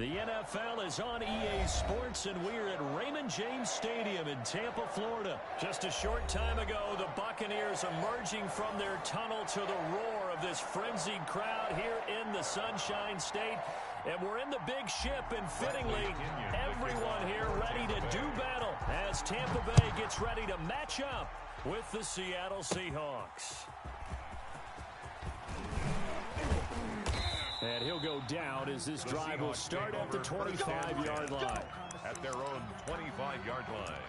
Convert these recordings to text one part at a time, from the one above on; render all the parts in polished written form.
The NFL is on EA Sports, and we're at Raymond James Stadium in Tampa, Florida. Just a short time ago, the Buccaneers emerging from their tunnel to the roar of this frenzied crowd here in the Sunshine State. And we're in the big ship, and fittingly, everyone here ready to do battle as Tampa Bay gets ready to match up with the Seattle Seahawks. And he'll go down as this drive will start at the 25-yard line. At their own 25-yard line.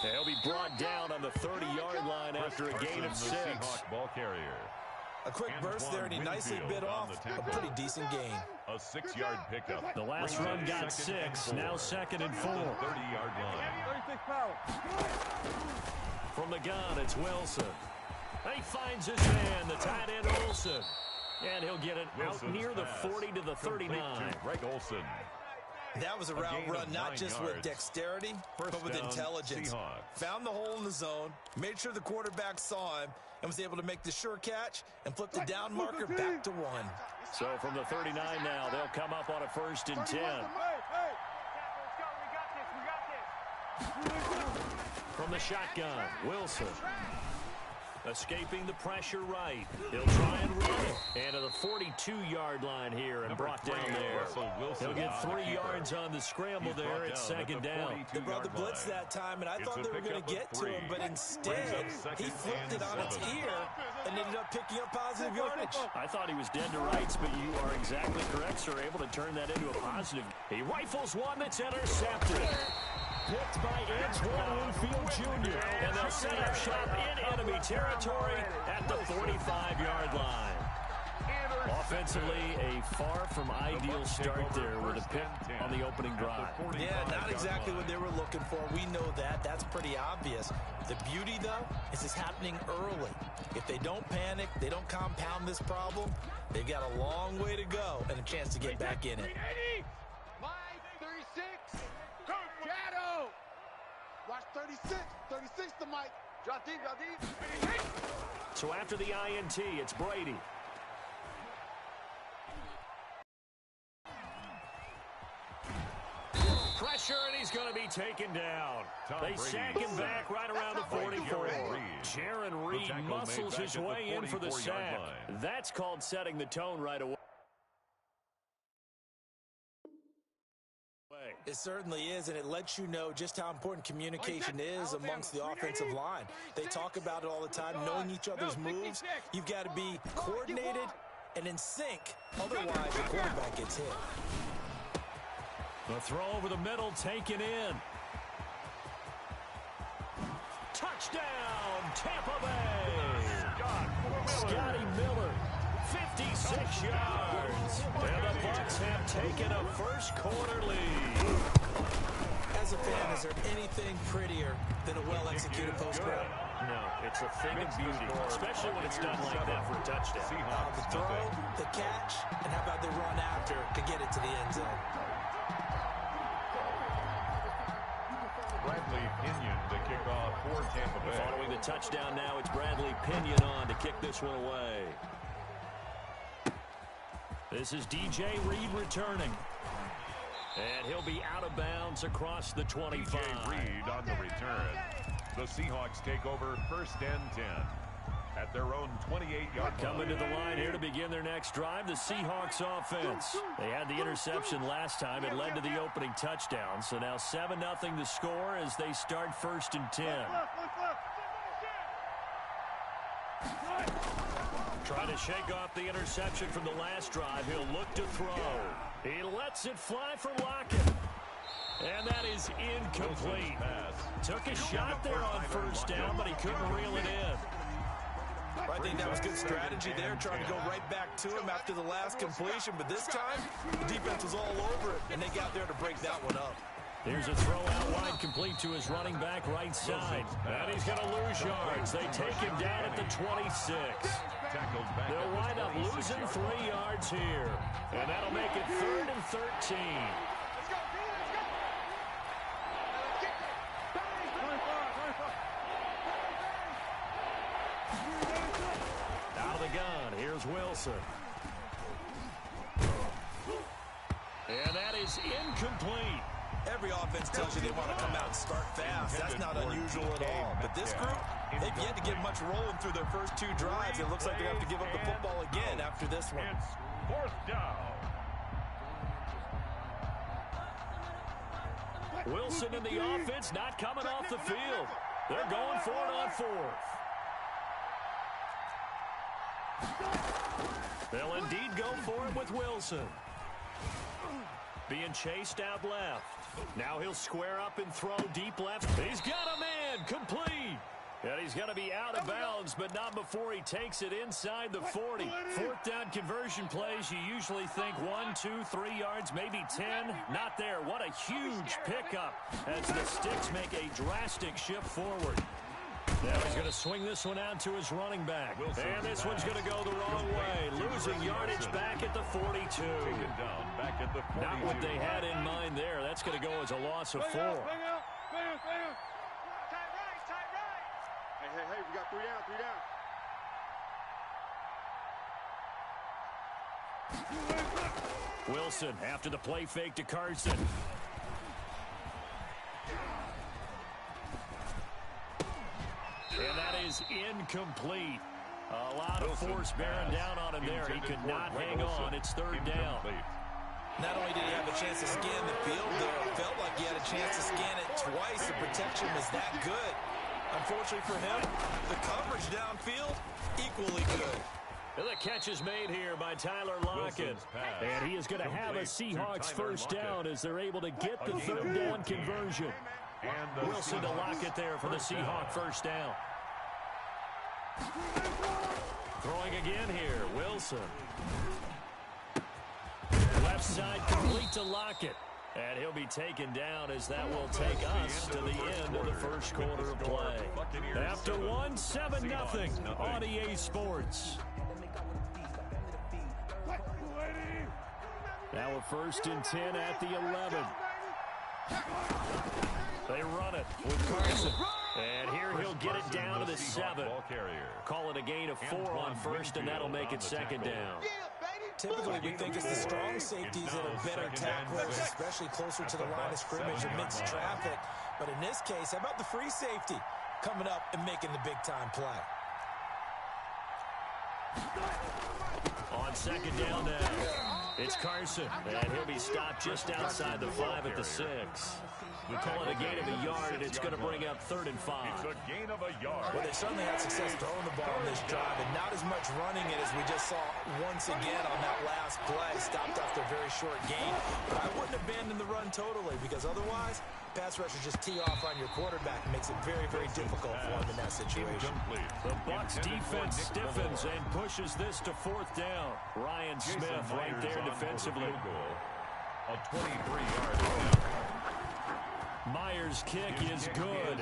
They'll be brought down on the 30-yard line after a gain of 6. Ball carrier. A quick burst there, and he nicely bit off a pretty decent gain. A 6-yard pickup. The last run got 6, now 2nd and 4. 30-yard line. From the gun, it's Wilson. He finds his man, the tight end Olsen. And he'll get it out near the 40 to the 39. Greg Olsen. That was a route run not just with dexterity, but with intelligence. Found the hole in the zone, made sure the quarterback saw him, and was able to make the sure catch and flip the down marker back to 1. So from the 39 now, they'll come up on a 1st and 10. From the shotgun, Wilson. Escaping the pressure right. He'll try and run it. And to the 42-yard line here and brought down there. He'll get 3 yards on the scramble there at 2nd down. They brought the blitz that time, and I thought they were going to get to him, but instead he flipped it on its ear and ended up picking up positive yardage. I thought he was dead to rights, but you are exactly correct, sir. Able to turn that into a positive. He rifles one that's intercepted. Picked by Antoine Winfield Jr. And they'll set up shop in enemy territory at the 45-yard line. Offensively, a far from ideal start there with a pick on the opening drive. Yeah, not exactly what they were looking for. We know that. That's pretty obvious. The beauty, though, is it's happening early. If they don't panic, they don't compound this problem, they've got a long way to go and a chance to get back in it. Watch 36 to Mike. Drop deep, drop deep. So after the INT, it's Brady. Pressure, and he's going to be taken down. They sack him back right around the 44. Jaron Reed muscles his way in for the sack. That's called setting the tone right away. It certainly is, and it lets you know just how important communication is amongst the offensive line. They talk about it all the time, knowing each other's moves. You've got to be coordinated and in sync. Otherwise, the quarterback gets hit. The throw over the middle, taken in. Touchdown, Tampa Bay! Scotty Miller, 56 yards. And the Bucs have taken a first-quarter lead. As a fan, is there anything prettier than a well-executed post route? No, it's a thing of beauty, especially when it's done like that for a touchdown. The throw, the catch, and how about the run after to get it to the end zone? Bradley Pinion to kick off for Tampa Bay. Following the touchdown now, it's Bradley Pinion on to kick this one away. This is DJ Reed returning. And he'll be out of bounds across the 25. DJ Reed on the return. The Seahawks take over 1st and 10. at their own 28-yard line. Coming to the line here to begin their next drive, the Seahawks offense. They had the interception last time. It led to the opening touchdown. So now 7-0 the score as they start 1st and 10. Trying to shake off the interception from the last drive. He'll look to throw. He lets it fly for Lockett. And that is incomplete. Took a shot there on 1st down, but he couldn't reel it in. I think that was good strategy there, trying to go right back to him after the last completion. But this time, the defense was all over it, and they got there to break that one up. Here's a throw out wide, complete to his running back right side. And he's going to lose yards. They take him down at the 26. They'll wind up losing 3 yards here. And that'll make it 3rd and 13. Out of the gun, here's Wilson. And that is incomplete. Every offense tells you they want to come out and start fast. That's not unusual at all. But this group, they've yet to get much rolling through their first 2 drives. It looks like they have to give up the football again after this one. It's 4th down. Wilson in the offense, not coming off the field. They're going for it on 4th. They'll indeed go for it with Wilson. Being chased out left. Now he'll square up and throw deep left. He's got a man, complete. And he's going to be out of bounds, but not before he takes it inside the 40. 4th down conversion plays, you usually think 1, 2, 3 yards, maybe 10. Not there. What a huge pickup as the Sticks make a drastic shift forward. Now he's going to swing this one out to his running back. And this one's going to go the wrong way. Losing yardage back at the 42. Not what they had in mind there. That's going to go as a loss of 4. Hey, we got 3 down. Wilson after the play fake to Carson. And that is incomplete. A lot of force bearing down on him there. He could not hang on. It's 3rd down. Not only did he have a chance to scan the field there, it felt like he had a chance to scan it twice. The protection was that good. Unfortunately for him, the coverage downfield, equally good. And the catch is made here by Tyler Lockett. And he is going to have a Seahawks 1st down as they're able to get the 3rd down conversion. Wilson to Lockett there for the Seahawk 1st down. Throwing again here, Wilson. Left side complete to Lockett. And he'll be taken down as that will take us to the end of the 1st quarter of play. After 7-0 on EA Sports. Now a 1st and 10 at the 11. They run it with Carson. And here he'll get it down to the 7. Call it a gain of 4 on 1st, and that'll make it 2nd down. Typically, we think it's the strong safeties that are better tacklers, especially closer to the line of scrimmage amidst traffic. But in this case, how about the free safety coming up and making the big-time play? On 2nd down now, it's Carson, and he'll be stopped just outside the 5 at the 6. We call it a gain of a yard, and it's going to bring up 3rd and 5. It's a gain of a yard. Well, they certainly had success throwing the ball in this drive, and not as much running it as we just saw once again on that last play. Stopped after a very short gain. But I wouldn't abandon the run totally, because otherwise, pass rushers just tee off on your quarterback and makes it very, very difficult for him in that situation. The Bucs defense stiffens and pushes this to 4th down. Ryan Smith right there defensively. A 23-yard attempt. Myers' kick is good.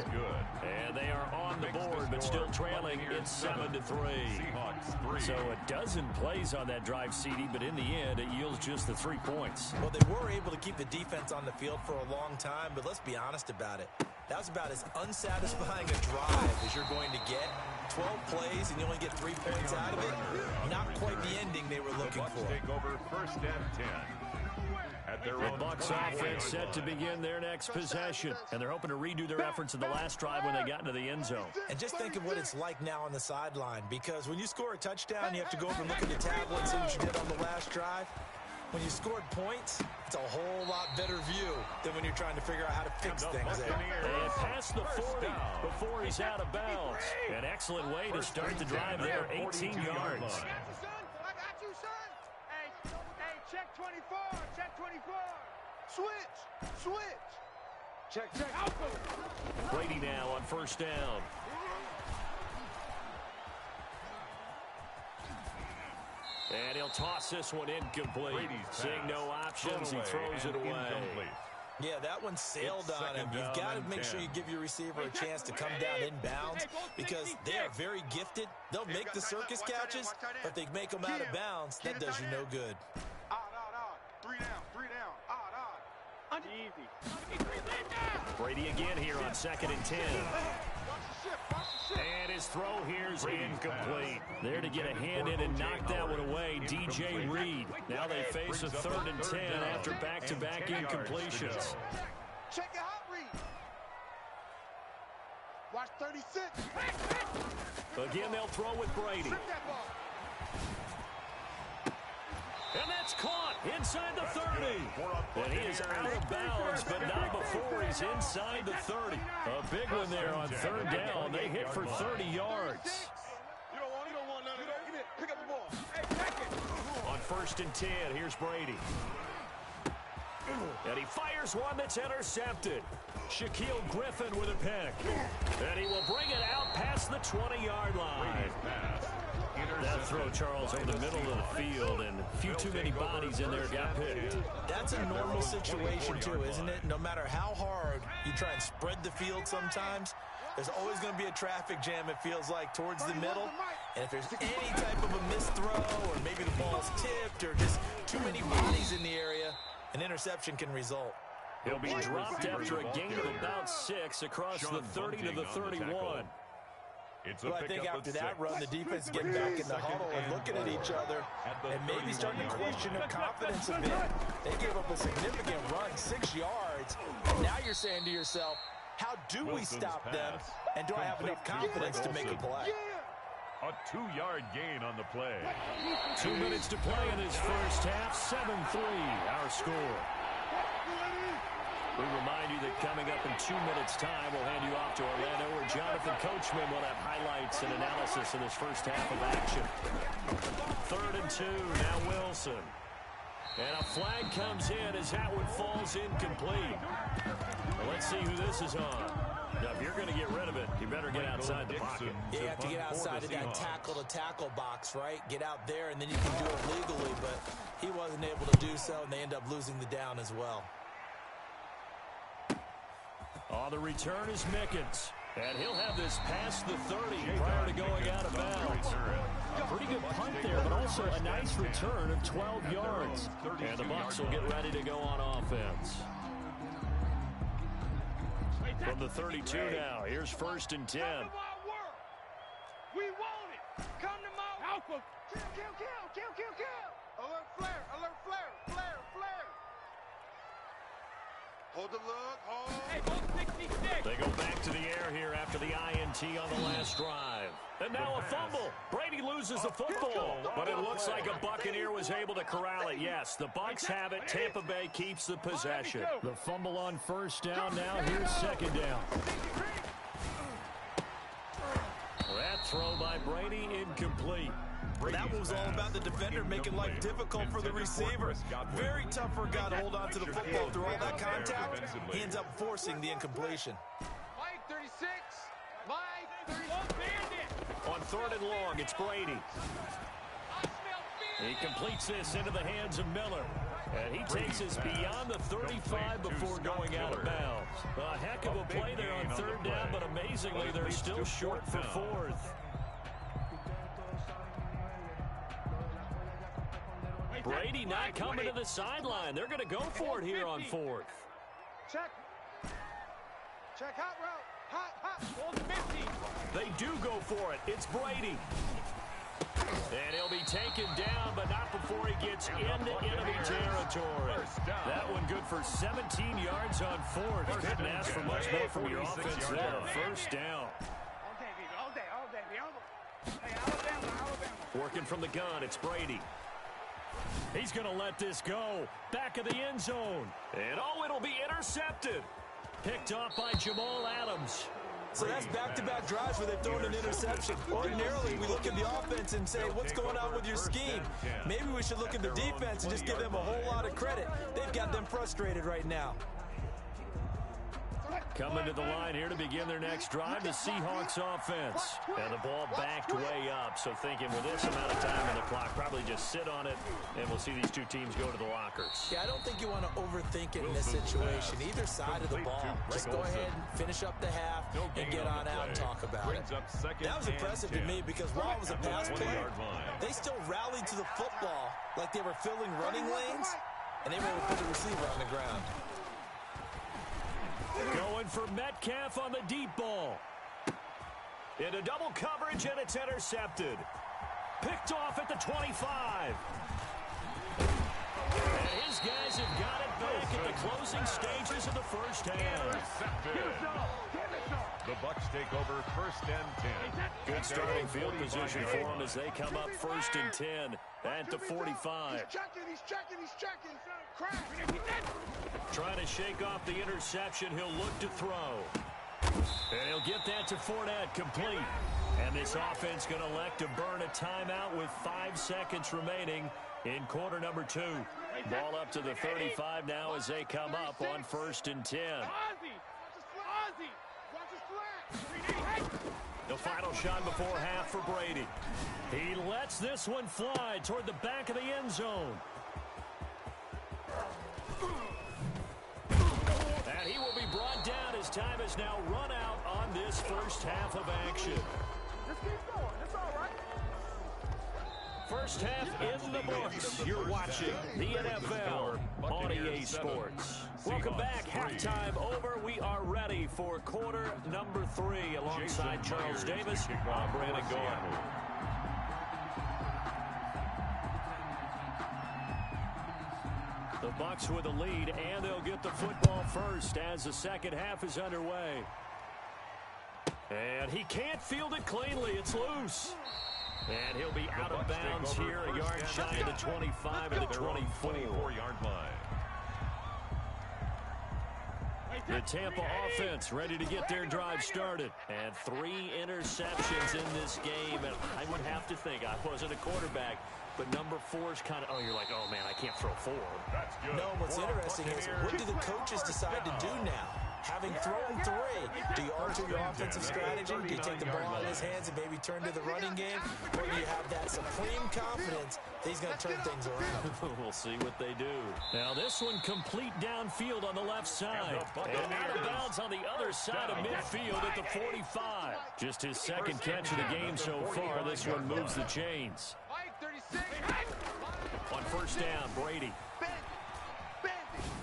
And they are on the board, but still trailing. It's 7-3. So a dozen plays on that drive, CD, but in the end, it yields just the 3 points. Well, they were able to keep the defense on the field for a long time, but let's be honest about it. That was about as unsatisfying a drive as you're going to get. 12 plays, and you only get 3 points out of it. Not quite the ending they were looking for. Take over 1st and 10. At at their The own Bucs 20-yard offense set to line. begin their next possession, and they're hoping to redo their efforts in the last drive when they got into the end zone. And just think of what it's like now on the sideline, because when you score a touchdown, you have to go over and look at the tablet and see what you did on the last drive. When you scored points, it's a whole lot better view than when you're trying to figure out how to fix things there. And past the 40 before he's out of bounds. An excellent way to start the drive there, 18 yards. I got you, son. Hey, check 24. Check 24. Switch. Check. Brady now on first down. And he'll toss this one incomplete. Seeing no options, he throws it away. Yeah, that one sailed on him. You've got to make sure you give your receiver a chance to come down inbounds because they are very gifted. They'll make the circus catches, but if they make them out of bounds, that does you no good. Odd. 3 down. Odd. Easy. Brady again here on 2nd and 10. And his throw here is incomplete. There to get a hand in and knock that one away, DJ Reed. Now they face a 3rd and 10 after back-to-back incompletions. Check it out, Reed. Watch 36. Again, they'll throw with Brady. Trip that ball. And that's caught inside the 30. And he is out of bounds, but not before he's inside the 30. A big one there on 3rd down. They hit for 30 yards. You don't want none of that. Give it. Pick up the ball. Hey, check it. On 1st and 10, here's Brady. And he fires one that's intercepted. Shaquille Griffin with a pick. And he will bring it out past the 20-yard line. That throw, Charles, over the middle of the field, and a few too many bodies in there got picked. That's a normal situation, too, isn't it? No matter how hard you try and spread the field sometimes, there's always going to be a traffic jam, it feels like, towards the middle. And if there's any type of a missed throw, or maybe the ball's tipped, or just too many bodies in the area, an interception can result. He'll be dropped after a gain of about 6 across the 30 to the 31. Well, I think after that run, the defense getting back in the huddle and looking at each other and maybe starting to question their confidence a bit. They gave up a significant run, 6 yards. And now you're saying to yourself, how do we stop them? And do I have enough confidence to make a play? A 2-yard gain on the play. 2 minutes to play in this first half. 7-3, our score. We remind you that coming up in 2 minutes' time, we'll hand you off to Orlando, where Jonathan Coachman will have highlights and analysis in this first half of action. 3rd and 2, now Wilson. And a flag comes in as that one falls incomplete. Well, let's see who this is on. Now, if you're going to get rid of it, you better get outside the pocket. Yeah, you have to get outside of that tackle-to-tackle box, right? Get out there, and then you can do it legally, but he wasn't able to do so, and they end up losing the down as well. On the return is Mickens. And he'll have this past the 30 prior to going out of bounds. A pretty good punt there, but also a nice return of 12 yards. And the Bucs will get ready to go on offense. From the 32 now, here's 1st and 10. We want it. Come to my alpha. Kill. Alert flare. Hold the look. Hey, 166. They go back to the air here after the INT on the last drive. And now a fumble. Brady loses the football, but it looks like a Buccaneer was able to corral it. Yes, the Bucs have it. Tampa Bay keeps the possession. The fumble on 1st down. Now here's 2nd down. That throw by Brady incomplete. That one was all about the defender making life difficult for the receiver. Very tough for a guy to hold on to the football through all that contact. He ends up forcing the incompletion. Mike 36. Mike 36. On 3rd and long, it's Brady. He completes this into the hands of Miller. And he takes us beyond the 35 before going out of bounds. A heck of a play there on 3rd down, but amazingly, they're still short for 4th. Brady not coming to the sideline. They're going to go for it here on 4th. Check hot route. Hot. 150. They do go for it. It's Brady. And he'll be taken down, but not before he gets into enemy territory. That one good for 17 yards on fourth. Couldn't ask for much more from your offense there. First down. All day, baby. All day. All day. Hey, Alabama. Working from the gun, it's Brady. He's going to let this go. Back of the end zone. And it'll be intercepted. Picked off by Jamal Adams. So that's back-to-back drives where they've thrown an interception. Ordinarily, we look at the offense and say, what's going on with your scheme? Maybe we should look at the defense and just give them a whole lot of credit. They've got them frustrated right now. Coming to the line here to begin their next drive, the Seahawks offense. And the ball backed way up, so thinking with this amount of time on the clock, probably just sit on it, and we'll see these two teams go to the lockers. Yeah, I don't think you want to overthink it in this situation. Either side of the ball. Just go ahead and finish up the half and get on out and talk about it. That was impressive to me because while it was a pass play, they still rallied to the football like they were filling running lanes, and they were able to put the receiver on the ground. Going for Metcalf on the deep ball. Into double coverage, and it's intercepted. Picked off at the 25. And his guys have got it back at the closing stages of the first half. The Bucs take over 1st and 10. Good starting field position for them as they come up 1st and 10 at the 45. He's checking. Crash. Trying to shake off the interception. He'll look to throw. And he'll get that to Fournette, complete. And this offense going to elect to burn a timeout with 5 seconds remaining in quarter number 2. Ball up to the 35 now as they come up on 1st and 10. The final shot before half for Brady. He lets this one fly toward the back of the end zone. And he will be brought down as time has now run out on this first half of action. Just keep going. It's all right. First half in the books. You're watching the NFL on EA Sports. Welcome back. Halftime over. We are ready for quarter number 3 alongside Charles Davis. I'm Brandon Gordon. The Bucs with a lead, and they'll get the football first as the second half is underway. And he can't field it cleanly. It's loose. And he'll be out of bounds here, a yard shy of the 25 and the 24-yard line. The Tampa offense ready to get their drive started. And 3 interceptions in this game. And I would have to think, I wasn't a quarterback, but number 4 is kind of, you're like, oh, man, I can't throw 4. That's good. No, what's interesting is, what do the coaches decide to do now? Having thrown 3, do you alter your offensive strategy? Do you take the ball out of his hands and maybe turn to the running game? Or do you have that supreme confidence that he's going to turn things around? We'll see what they do. Now this one complete downfield on the left side. And out of bounds on the other side of midfield at the 45. Just his second catch of the game so far. This one moves the chains. On first down, Brady.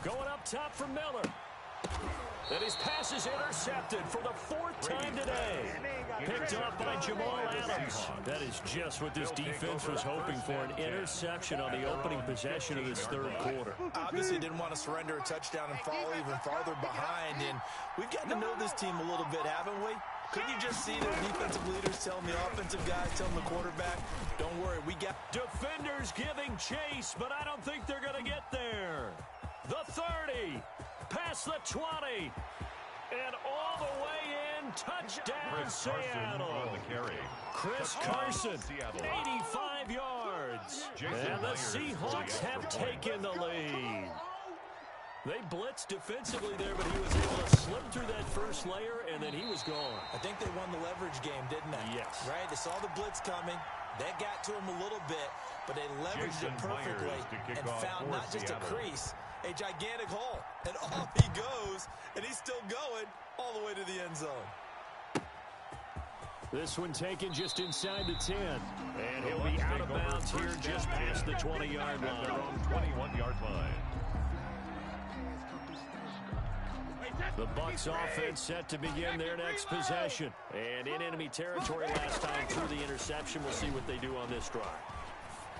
Going up top for Miller. And his pass is intercepted for the 4th time today. Picked off by Jamal Adams. That is just what this defense was hoping for, an interception on the opening possession of this third quarter. Obviously didn't want to surrender a touchdown and fall even farther behind. And we've gotten to know this team a little bit, haven't we? Couldn't you just see their defensive leaders telling the offensive guys, telling the quarterback, don't worry, we got... Defenders giving chase, but I don't think they're going to get there. The 30. Past the 20, and all the way in, touchdown Seattle. Chris Carson, 85 yards. And the Seahawks have taken the lead. They blitzed defensively there, but he was able to slip through that first layer, and then he was gone. I think they won the leverage game, didn't they? Yes. Right? They saw the blitz coming. That got to him a little bit, but they leveraged it perfectly and found not just a crease, a gigantic hole. And off he goes, and he's still going all the way to the end zone. This one taken just inside the 10. And he'll be out of bounds here just past the 20-yard line. 21-yard line. The Bucs offense set to begin their next possession. And in enemy territory last time through the interception. We'll see what they do on this drive.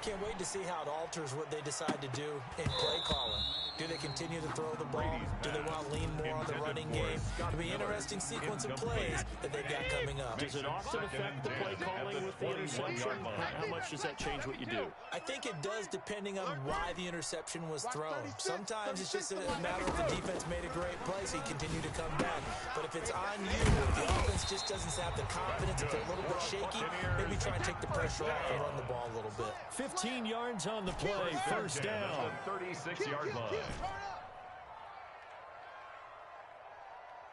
Can't wait to see how it alters what they decide to do in play calling. Do they continue to throw the ball? Do they want to lean more on the running game? It'll be an interesting sequence of plays that they've got coming up. Does it often affect the play calling with the interception? How much does that change what you do? I think it does, depending on why the interception was thrown. Sometimes it's just a matter of the defense made a great play, so you continue to come back. But if it's on you, if the offense just doesn't have the confidence, if they're a little bit shaky, maybe try and take the pressure off and run the ball a little bit. 15 yards on the play, first down. 36-yard line.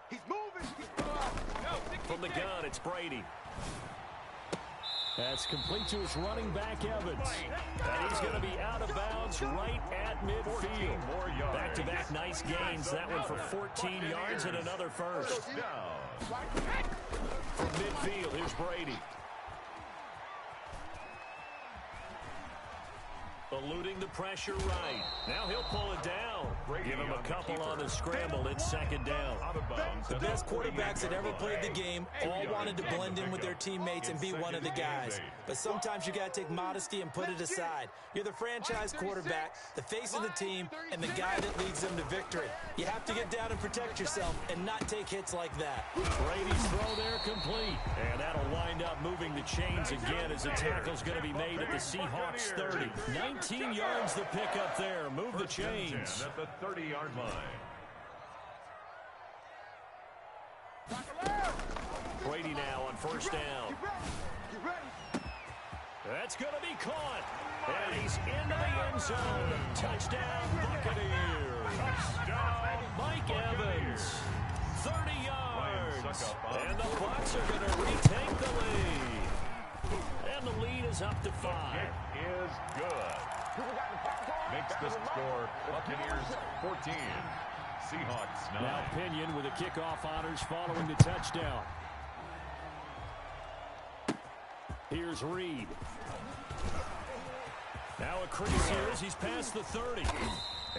He's moving. From the gun, it's Brady. That's complete to his running back, Evans. And he's going to be out of bounds right at midfield. Back-to-back nice gains. That one for 14 yards and another first. From midfield, here's Brady. Eluding the pressure right. Now he'll pull it down. Give him a couple on the scramble. It's second down. The best quarterbacks that ever played the game all wanted to blend in with their teammates and be one of the guys. But sometimes you got to take modesty and put it aside. You're the franchise quarterback, the face of the team, and the guy that leads them to victory. You have to get down and protect yourself and not take hits like that. Brady's throw there complete. And that'll wind up moving the chains again as the tackle's going to be made at the Seahawks 30. 19 yards the pickup there. Move the chains. At the 30-yard line. Brady now on first down. That's going to be caught. And he's into the end zone. Touchdown, Buccaneers. Touchdown, Mike Evans. 30 yards. And the Bucs are going to retake the lead. And the lead is up to 5. Kick is good. Makes the score Buccaneers 14. Seahawks 9. Now Pinion with the kickoff honors following the touchdown. Here's Reed. Now a crease here as he's past the 30.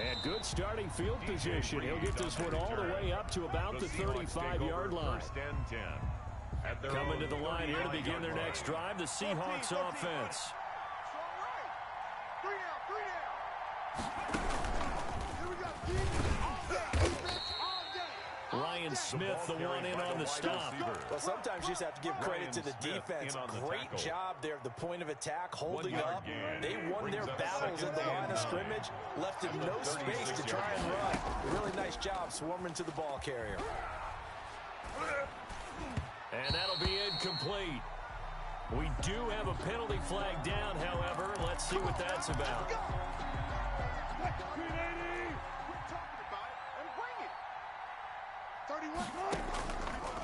And good starting field position. He'll get this one all the way up to about the 35-yard line. First and 10. Coming to the line here to begin their next drive, the Seahawks offense. Ryan Smith, the one in on the stop. Well, sometimes you just have to give credit to the defense. Great job there at the point of attack, holding up. They won their battles at the line of scrimmage, left them no space to try and run. Really nice job swarming to the ball carrier. And that'll be incomplete. We do have a penalty flag down, however. Let's see what that's about.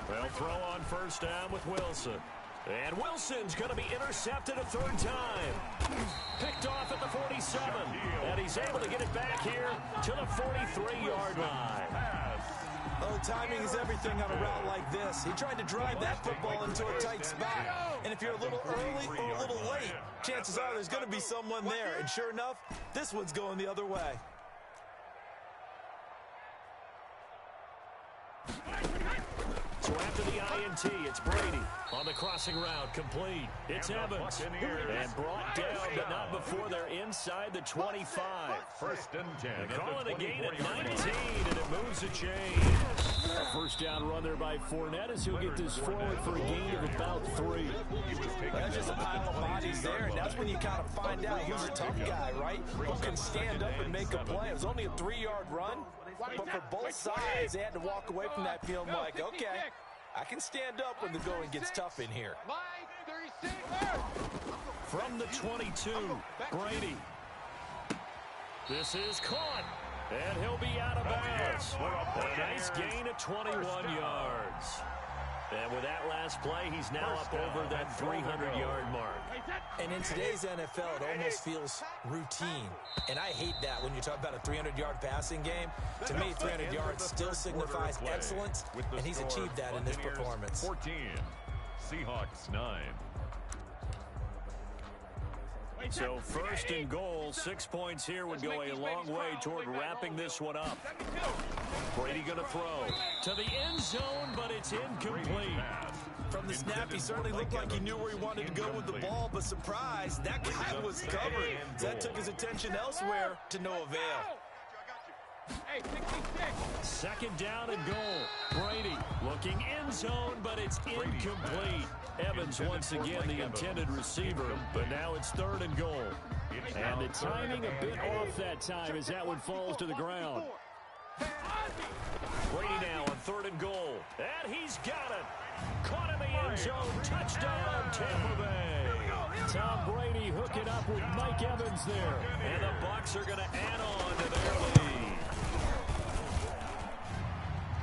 They'll throw on first down with Wilson. And Wilson's going to be intercepted a third time. Picked off at the 47. And he's able to get it back here to the 43-yard line. Oh, timing is everything on a route like this. He tried to drive that football into a tight spot. And if you're a little early or a little late, chances are there's going to be someone there. And sure enough, this one's going the other way. So after the INT, it's Brady on the crossing route, complete. It's Evans, and brought down, but not before they're inside the 25. First and 10. They're calling a gain at 19, and it moves the chain. A first down run there by Fournette as he'll get this forward for a gain of about 3. That's just a pile of bodies there, and that's when you kind of find out who's a tough guy, right? Who can stand up and make a play. It was only a 3-yard run, but for both sides, they had to walk away from that feeling like, okay, I can stand up when the going gets tough in here. From the 22, Brady. This is caught, and he'll be out of bounds. A nice gain of 21 yards. And with that last play, he's now up over that 300-yard mark. And in today's NFL, it almost feels routine. And I hate that when you talk about a 300-yard passing game. To me, 300 yards still signifies excellence, and he's achieved that in this performance. 14, Seahawks 9. So first and goal, 6 points here would go a long way toward wrapping this one up. Brady going to throw to the end zone, but it's incomplete. From the snap, he certainly looked like he knew where he wanted to go with the ball, but surprise, that guy was covered. That took his attention elsewhere to no avail. Hey, 66. Second down and goal. Brady looking end zone, but it's incomplete. Evans once again the intended receiver, but now it's third and goal. And the timing a bit off that time as that one falls to the ground. Brady now on third and goal. And he's got it. Caught in the end zone. Touchdown, Tampa Bay. Tom Brady hooking up with Mike Evans there. And the Bucs are going to add on to their lead.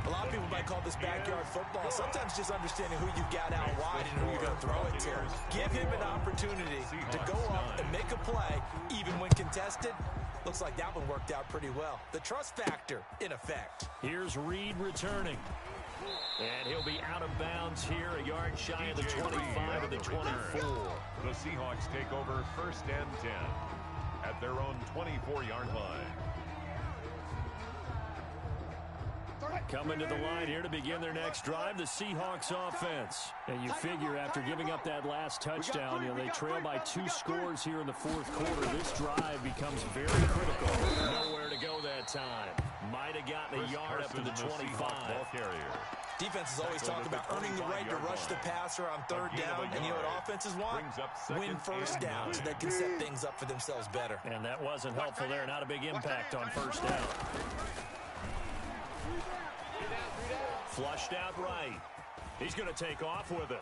A lot of people might call this backyard football. Sometimes just understanding who you've got out wide and who you're going to throw it to. Give him an opportunity to go up and make a play, even when contested. Looks like that one worked out pretty well. The trust factor in effect. Here's Reed returning. And he'll be out of bounds here, a yard shy of the 25 of the 24. The Seahawks take over first and 10 at their own 24-yard line. Coming to the line here to begin their next drive, the Seahawks offense. And you figure after giving up that last touchdown, they trail by 2 scores here in the fourth quarter. This drive becomes very critical. Nowhere to go that time. Might have gotten a yard up to the 25. Defenses always talk about earning the right to rush the passer on third down. And you know what offenses want? Win first down so they can set things up for themselves better. And that wasn't helpful there. Not a big impact on first down. Flushed out right. He's going to take off with it.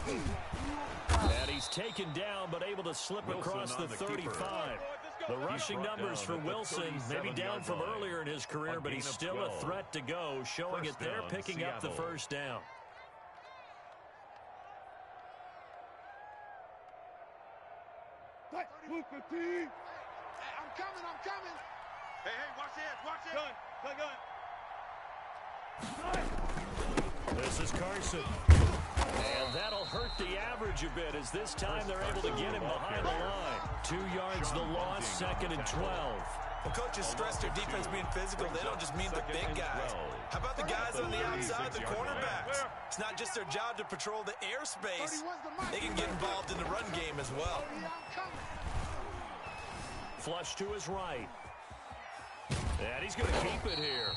And he's taken down, but able to slip across the 35. The rushing numbers for Wilson, maybe down from earlier in his career, but he's still a threat to go, showing it there, picking up the first down. Hey, I'm coming. Hey, watch it. Gun. This is Carson. And that'll hurt the average a bit as this time they're able to get him behind the line. 2 yards the loss, second and 12. Well, coaches stress their defense being physical. They don't just mean the big guys. How about the guys on the outside, the cornerbacks? It's not just their job to patrol the airspace. They can get involved in the run game as well. Flush to his right. And he's going to keep it here.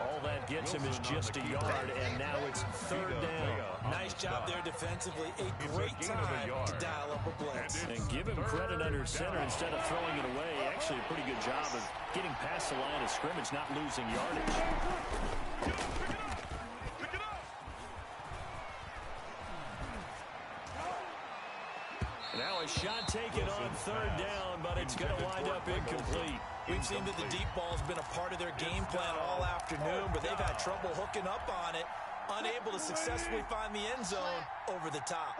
All that gets him is just a yard, and now it's third down. Nice job there defensively. A great time to dial up a blitz. And give him credit under center instead of throwing it away. Actually, a pretty good job of getting past the line of scrimmage, not losing yardage. Now a shot taken on third down, but it's going to wind up incomplete. We've seen that the deep ball's been a part of their game plan all afternoon, but they've had trouble hooking up on it, unable to successfully find the end zone over the top.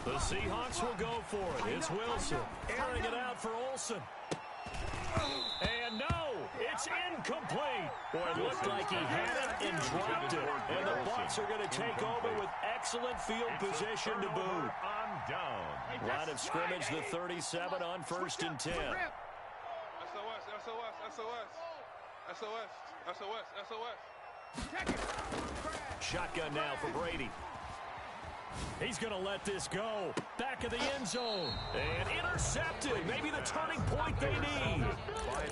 The Seahawks will go for it. It's Wilson airing it out for Olsen. And no, it's incomplete. Boy, it looked like he had it and dropped it. And the Bucs are going to take over with excellent field position to boot. Line of scrimmage, the 37 on first and 10. Shotgun now for Brady. He's going to let this go. Back of the end zone. And intercepted. Maybe the turning point they need.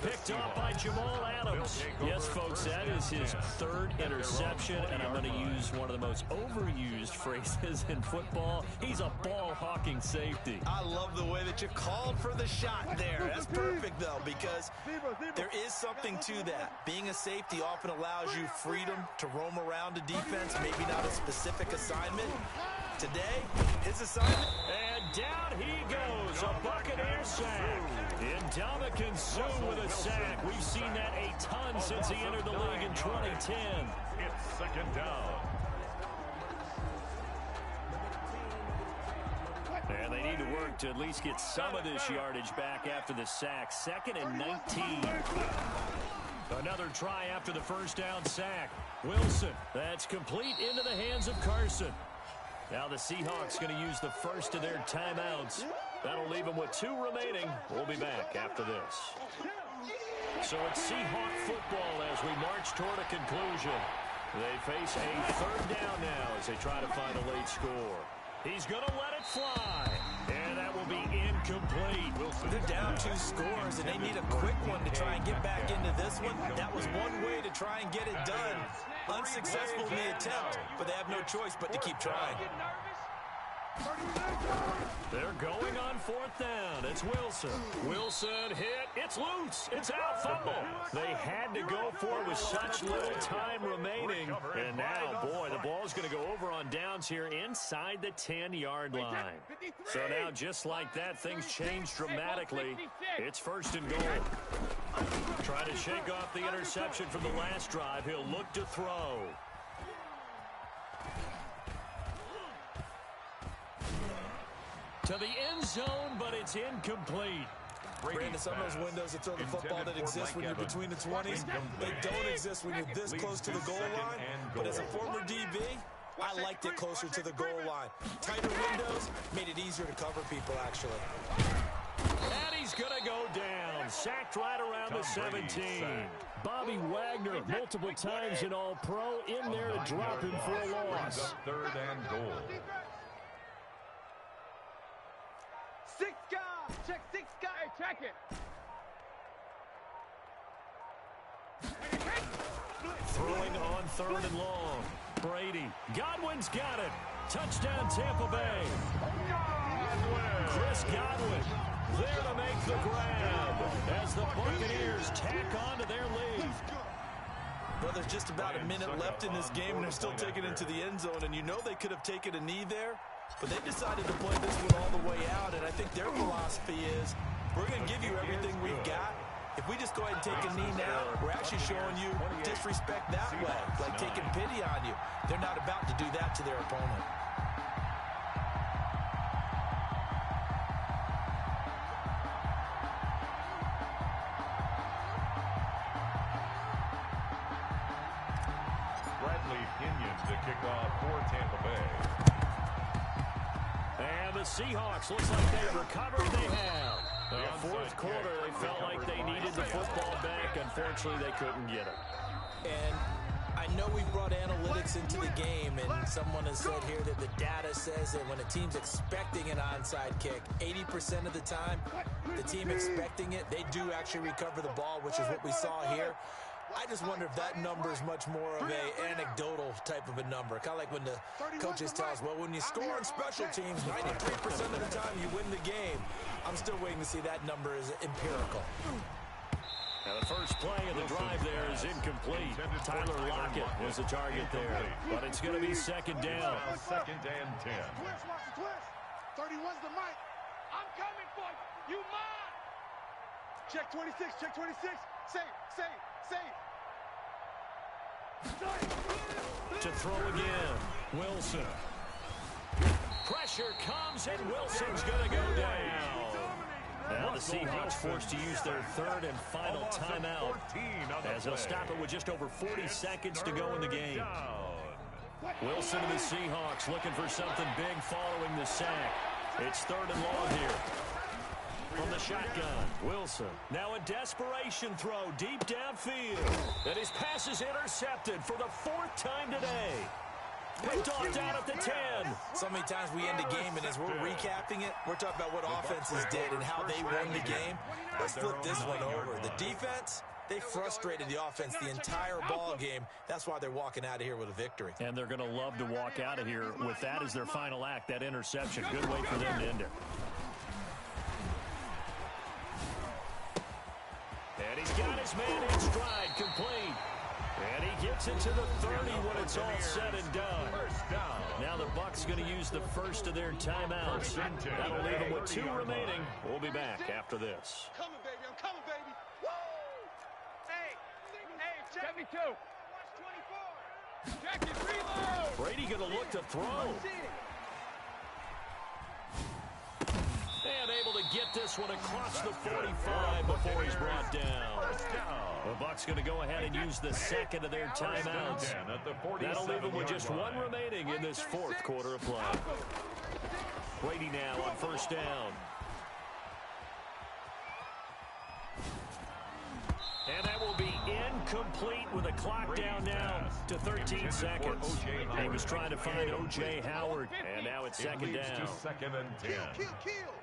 Picked off by Jamal Adams. Yes, folks, that is his third interception. And I'm going to use one of the most overused phrases in football. He's a ball-hawking safety. I love the way that you called for the shot there. That's perfect, though, because there is something to that. Being a safety often allows you freedom to roam around a defense, maybe not a specific assignment. Today, his assignment. And down he goes, a Buccaneer sack. Ndamukong Suh with a sack. We've seen that a ton since he entered the league in 2010. It's second down. And they need to work to at least get some of this yardage back after the sack. Second and 19. Another try after the first down sack. Wilson, that's complete into the hands of Carson. Now the Seahawks going to use the first of their timeouts. That'll leave them with 2 remaining. We'll be back after this. So it's Seahawk football as we march toward a conclusion. They face a 3rd down now as they try to find a late score. He's going to let it fly. And that will be incomplete. They're down 2 scores, and they need a quick one to try and get back into this one. That was one way to try and get it done. Unsuccessful in the attempt, but they have no choice but to keep trying. They're going on 4th down. It's Wilson. Wilson hit. It's loose. It's out. Fumble. They had to go for it with such little time remaining. And now, boy, the ball's going to go over on downs here inside the 10-yard line. So now, just like that, things change dramatically. It's 1st and goal. Trying to shake off the interception from the last drive. He'll look to throw. To the end zone, but it's incomplete. Brandon, some of those windows that throw the football that exist when you're between the 20s, they don't exist when you're this close to the goal line. But as a former DB, I liked it closer to the goal line. Tighter windows made it easier to cover people, actually. And he's going to go down. Sacked right around the 17. Bobby Wagner, multiple times in All-Pro, in there to drop him for a loss. 3rd and goal. 6 guys. Check 6 guys. Hey, check it. Throwing on 3rd and long. Brady. Godwin's got it. Touchdown, Tampa Bay. Chris Godwin there to make the grab as the Buccaneers tack on to their lead. Well, there's just about a minute left in this game, and they're still taking it into the end zone. And you know they could have taken a knee there, but they decided to play this one all the way out. And I think their philosophy is, we're going to give you everything we've got. If we just go ahead and take a knee now, we're actually showing you disrespect that way, like taking pity on you. They're not about to do that to their opponent. To kick off for Tampa Bay. And the Seahawks, looks like they recovered. They have. The 4th quarter, they felt like they needed the football back. Unfortunately, they couldn't get it. And I know we've brought analytics into the game, and someone has said here that the data says that when a team's expecting an onside kick, 80% of the time, the team expecting it, they do actually recover the ball, which is what we saw here. I just wonder if that number is much more of a anecdotal type of a number. Kind of like when the coaches tell us, well, when you score on special teams, 93% of the time you win the game. I'm still waiting to see that number is empirical. Now the first play of the drive there is incomplete. Tyler Lockett was the target there, but it's going to be 2nd down. 2nd and 10. Twist, watch the twist. 31's the mic. I'm coming for you. You mine. Check 26, check 26. Safe. To throw again, Wilson. Pressure comes, and Wilson's going to go down. Now the Seahawks forced to use their 3rd and final timeout as they'll stop it with just over 40 seconds to go in the game. Wilson and the Seahawks looking for something big following the sack. It's 3rd and long here. From the shotgun, Wilson. Now a desperation throw deep downfield. And his pass is intercepted for the 4th time today. Picked off down at the 10. So many times we end the game, and as we're recapping it, we're talking about what offenses did and how they won the game. Let's flip this one over. The defense, they frustrated the offense the entire ball game. That's why they're walking out of here with a victory. And they're going to love to walk out of here with that as their final act, that interception. Good way for them to end it. And he's got his man in stride, complete. And he gets it to the 30 when it's all said and done. Now the Bucs going to use the first of their timeouts. That'll leave them with 2 remaining. We'll be back after this. I'm coming, baby. I'm coming, baby. Woo! Hey, check me too. Watch 24. Check it, reload. Brady going to look to throw. And able to get this one across the 45 before he's brought down. The Bucs going to go ahead and use the second of their timeouts. That'll leave them with just one remaining in this fourth quarter of play. Brady now on first down. And that will be incomplete with a clock down now to 13 seconds. He was trying to find O.J. Howard, and now it's second down. Second and 10. Kill.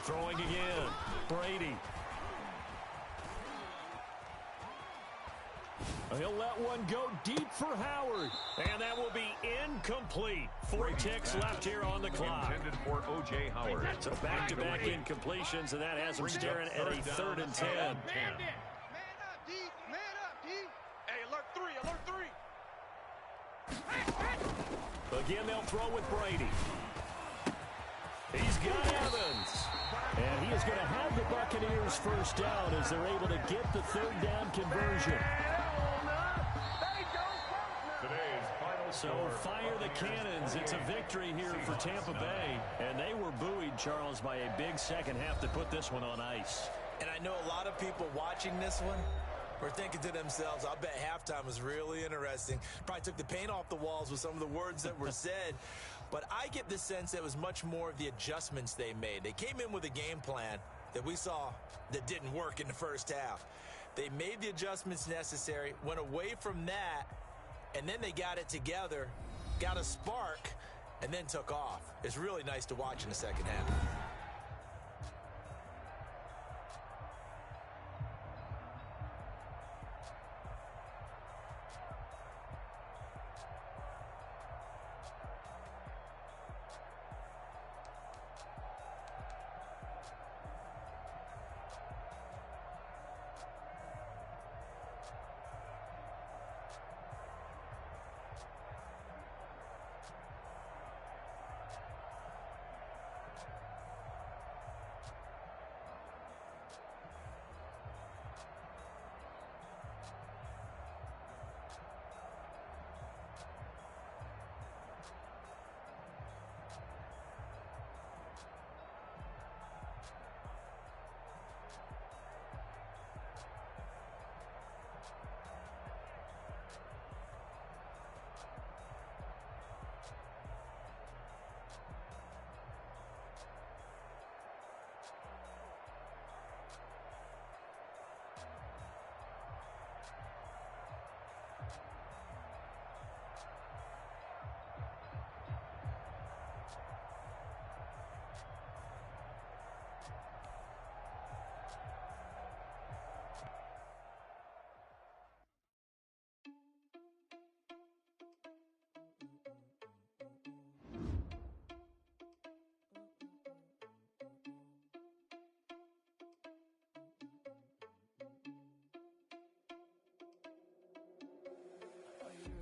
Throwing again. Brady. He'll let one go deep for Howard. And that will be incomplete. 4 ticks left here on the clock. Intended for O.J. Howard. So back-to-back incompletions, and that has him staring at a 3rd and 10. Man up, D. Man up, D. Hey, alert 3. Again, they'll throw with Brady. He's got Evans. And he is going to have the Buccaneers first down as they're able to get the 3rd down conversion. So fire the cannons. It's a victory here for Tampa Bay. And they were buoyed, Charles, by a big second half to put this one on ice. And I know a lot of people watching this one were thinking to themselves, I bet halftime was really interesting. Probably took the paint off the walls with some of the words that were said. But I get the sense that it was much more of the adjustments they made. They came in with a game plan that we saw that didn't work in the first half. They made the adjustments necessary, went away from that, and then they got it together, got a spark, and then took off. It's really nice to watch in the second half.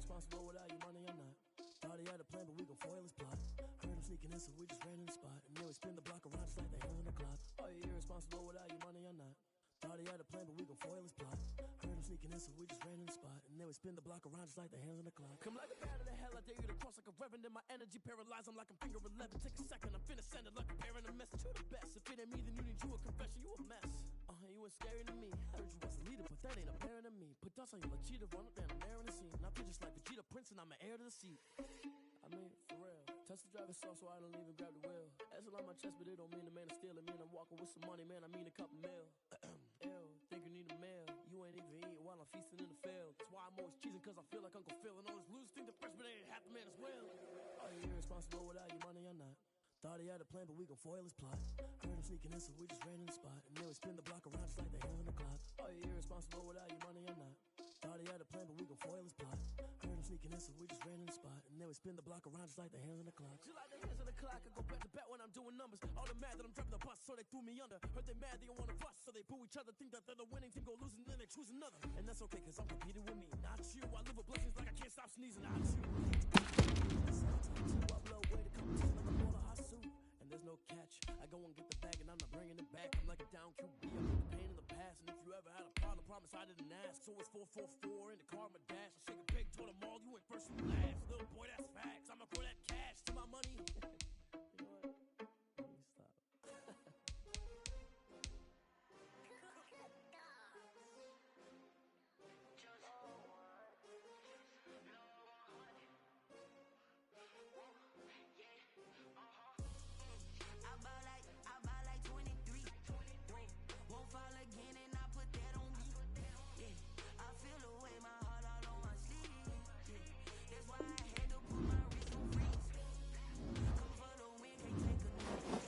Irresponsible without your money or not. Thought he had a plan, but we gon' foil his plot. Heard him sneaking in, so we just ran in the spot. And then we spin the block around just like the hands on the clock. Are you irresponsible without your money or not? Thought he had a plan, but we gon' foil his plot. Heard him sneaking in, so we just ran in the spot. And then we spin the block around just like the hands on the clock. Come like a bat of the hell, I dare you to cross like a reverend. And my energy paralyzed, I'm like I'm finger 11. Take a second, I'm finna send it like a parent, a message to the best. If it ain't me, then you need you a confession, you a mess. You ain't scary to me. Heard you was a leader, but that ain't apparent to me. Put dust on you like cheetah, run up down, I'm airing the scene. Now I feel just like Vegeta Prince, and I'm an heir to the seat. I mean, for real. Touch the driver's soft, so I don't even grab the wheel. That's on my chest, but it don't mean the man is stealing. Man, I'm walking with some money, man, I mean a couple mil. Ew, think you need a meal. You ain't even eating while I'm feasting in the field. That's why I'm always cheesing, cause I feel like Uncle Phil. And all his losers think the freshman ain't half the man as well. Are you irresponsible without your money or not? Thought he had a plan, but we gon' foil his plot. Heard him sneaking in, so we just ran in the spot. And then we spin the block around just like the hands on the clock. Are you irresponsible without your money or not? Thought he had a plan, but we gon' foil his plot. Heard him sneaking in, so we just ran in the spot. And then we spin the block around just like the hands on the clock. Just like the hands on the clock, I go back to back when I'm doing numbers. All the mad that I'm driving the bus, so they threw me under. Heard they mad, they don't wanna fuss, so they boo each other. Think that they're the winning team, go losing, then they choose another. And that's okay, cause I'm competing with me, not you. I live with blessings like I can't stop sneezing, not you. I blow away the competition like a ball of hot soup. And there's no catch. I go and get the bag and I'm not bringing it back. I'm like a down QB. I'm the pain in the past. And if you ever had a problem, promise I didn't ask. So it's 4-4-4 in the car, my dash. I shake a big, told them all, you ain't first, you last. Little boy, that's facts. attached to my money. You know what? Let me stop. I buy like 23. Won't fall again and I put that on me. Yeah, I feel the way my heart all on my sleeve. Yeah, that's why I had to put my wrist on freeze. Come for the win, can't take another.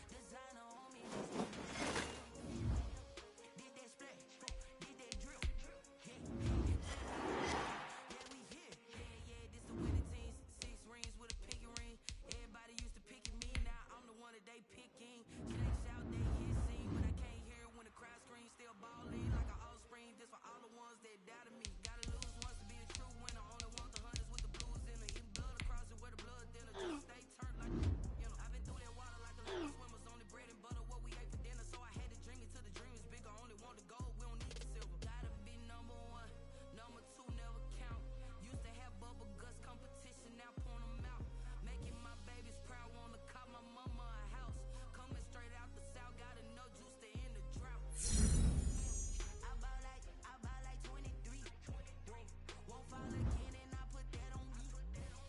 Designer on me, did that splash, did that drill. Yeah, we here. Yeah, this the winning team. 6 rings with a pinky ring. Everybody used to picking me, now I'm the one that they picking. They shout, they hit scene, but I can't hear it when the crowd screams. Still balling like an offspring. This for all the ones that doubted me. Gotta lose once to be a true winner. Only want the hunters with the blues in it. Even blood across it where the blood dinner. Just stay turned like, you know. I've been through that water like a little swimmers. Only bread and butter what we ate for dinner. So I had to dream it till the dream is bigger. Only want the gold, we don't need the silver. Gotta be number 1, number 2 never count. Used to have bubble guts competition, now point them out. Making my babies proud, wanna call my mama a house. Coming straight out the south, gotta know juice to end the drought. I buy like 23. Won't fall again and I put that on me.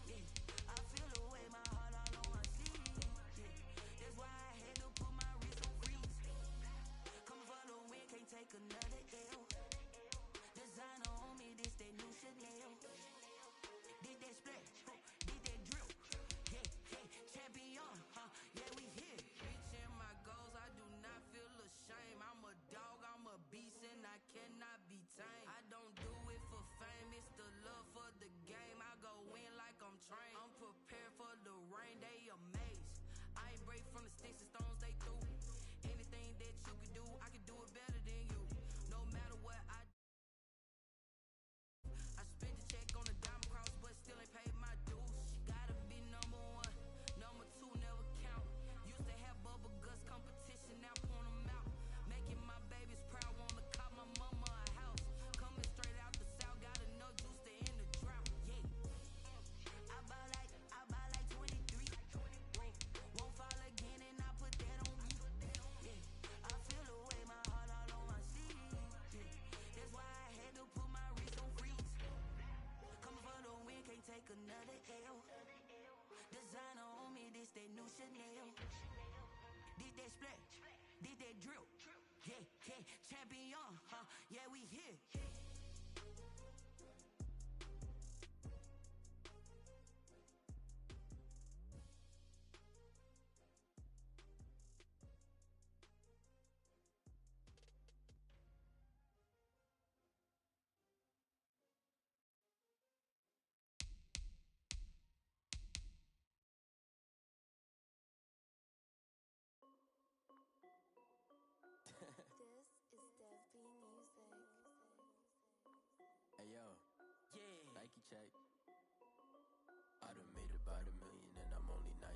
Yeah, I feel the way my heart all on my sleeve. Yeah, that's why I had to put my wrist on freeze. Come for the win, can't take another L. Designer on me, this that new Chanel. Did that splash, did that drill. Yeah, champion, yeah, we here. Reaching my goals, I do not feel ashamed. I'm a dog, I'm a beast, and I cannot be tamed. I don't do it for fame, it's the love for the game. I go in like I'm trained. I'm prepared for the rain, they amazed. I ain't break from the sticks and stones they threw. Anything that you could do, I could do it better than you. No matter what I spent the check on the diamond cross, but still ain't paid my dues. Gotta be number 1, number 2 never count. Used to have bubble guts competition, now point them out. Making my babies proud, wanna call my mama a house. Coming straight out the south, gotta know juice to end the drought. Yeah, I buy like 23. Won't fall again and I put that on me. Yeah, I feel the way my heart all on my sleeve. Yeah, that's why I had to put my wrist on freeze. Coming for the win, can't take another L. Designer on me, this that new Chanel. Did that splash, did that drill. Yeah, champion, yeah, we here. This is Dev B Music. Hey yo, Yeah, Nike check. I done made about $1 million and I'm only 19.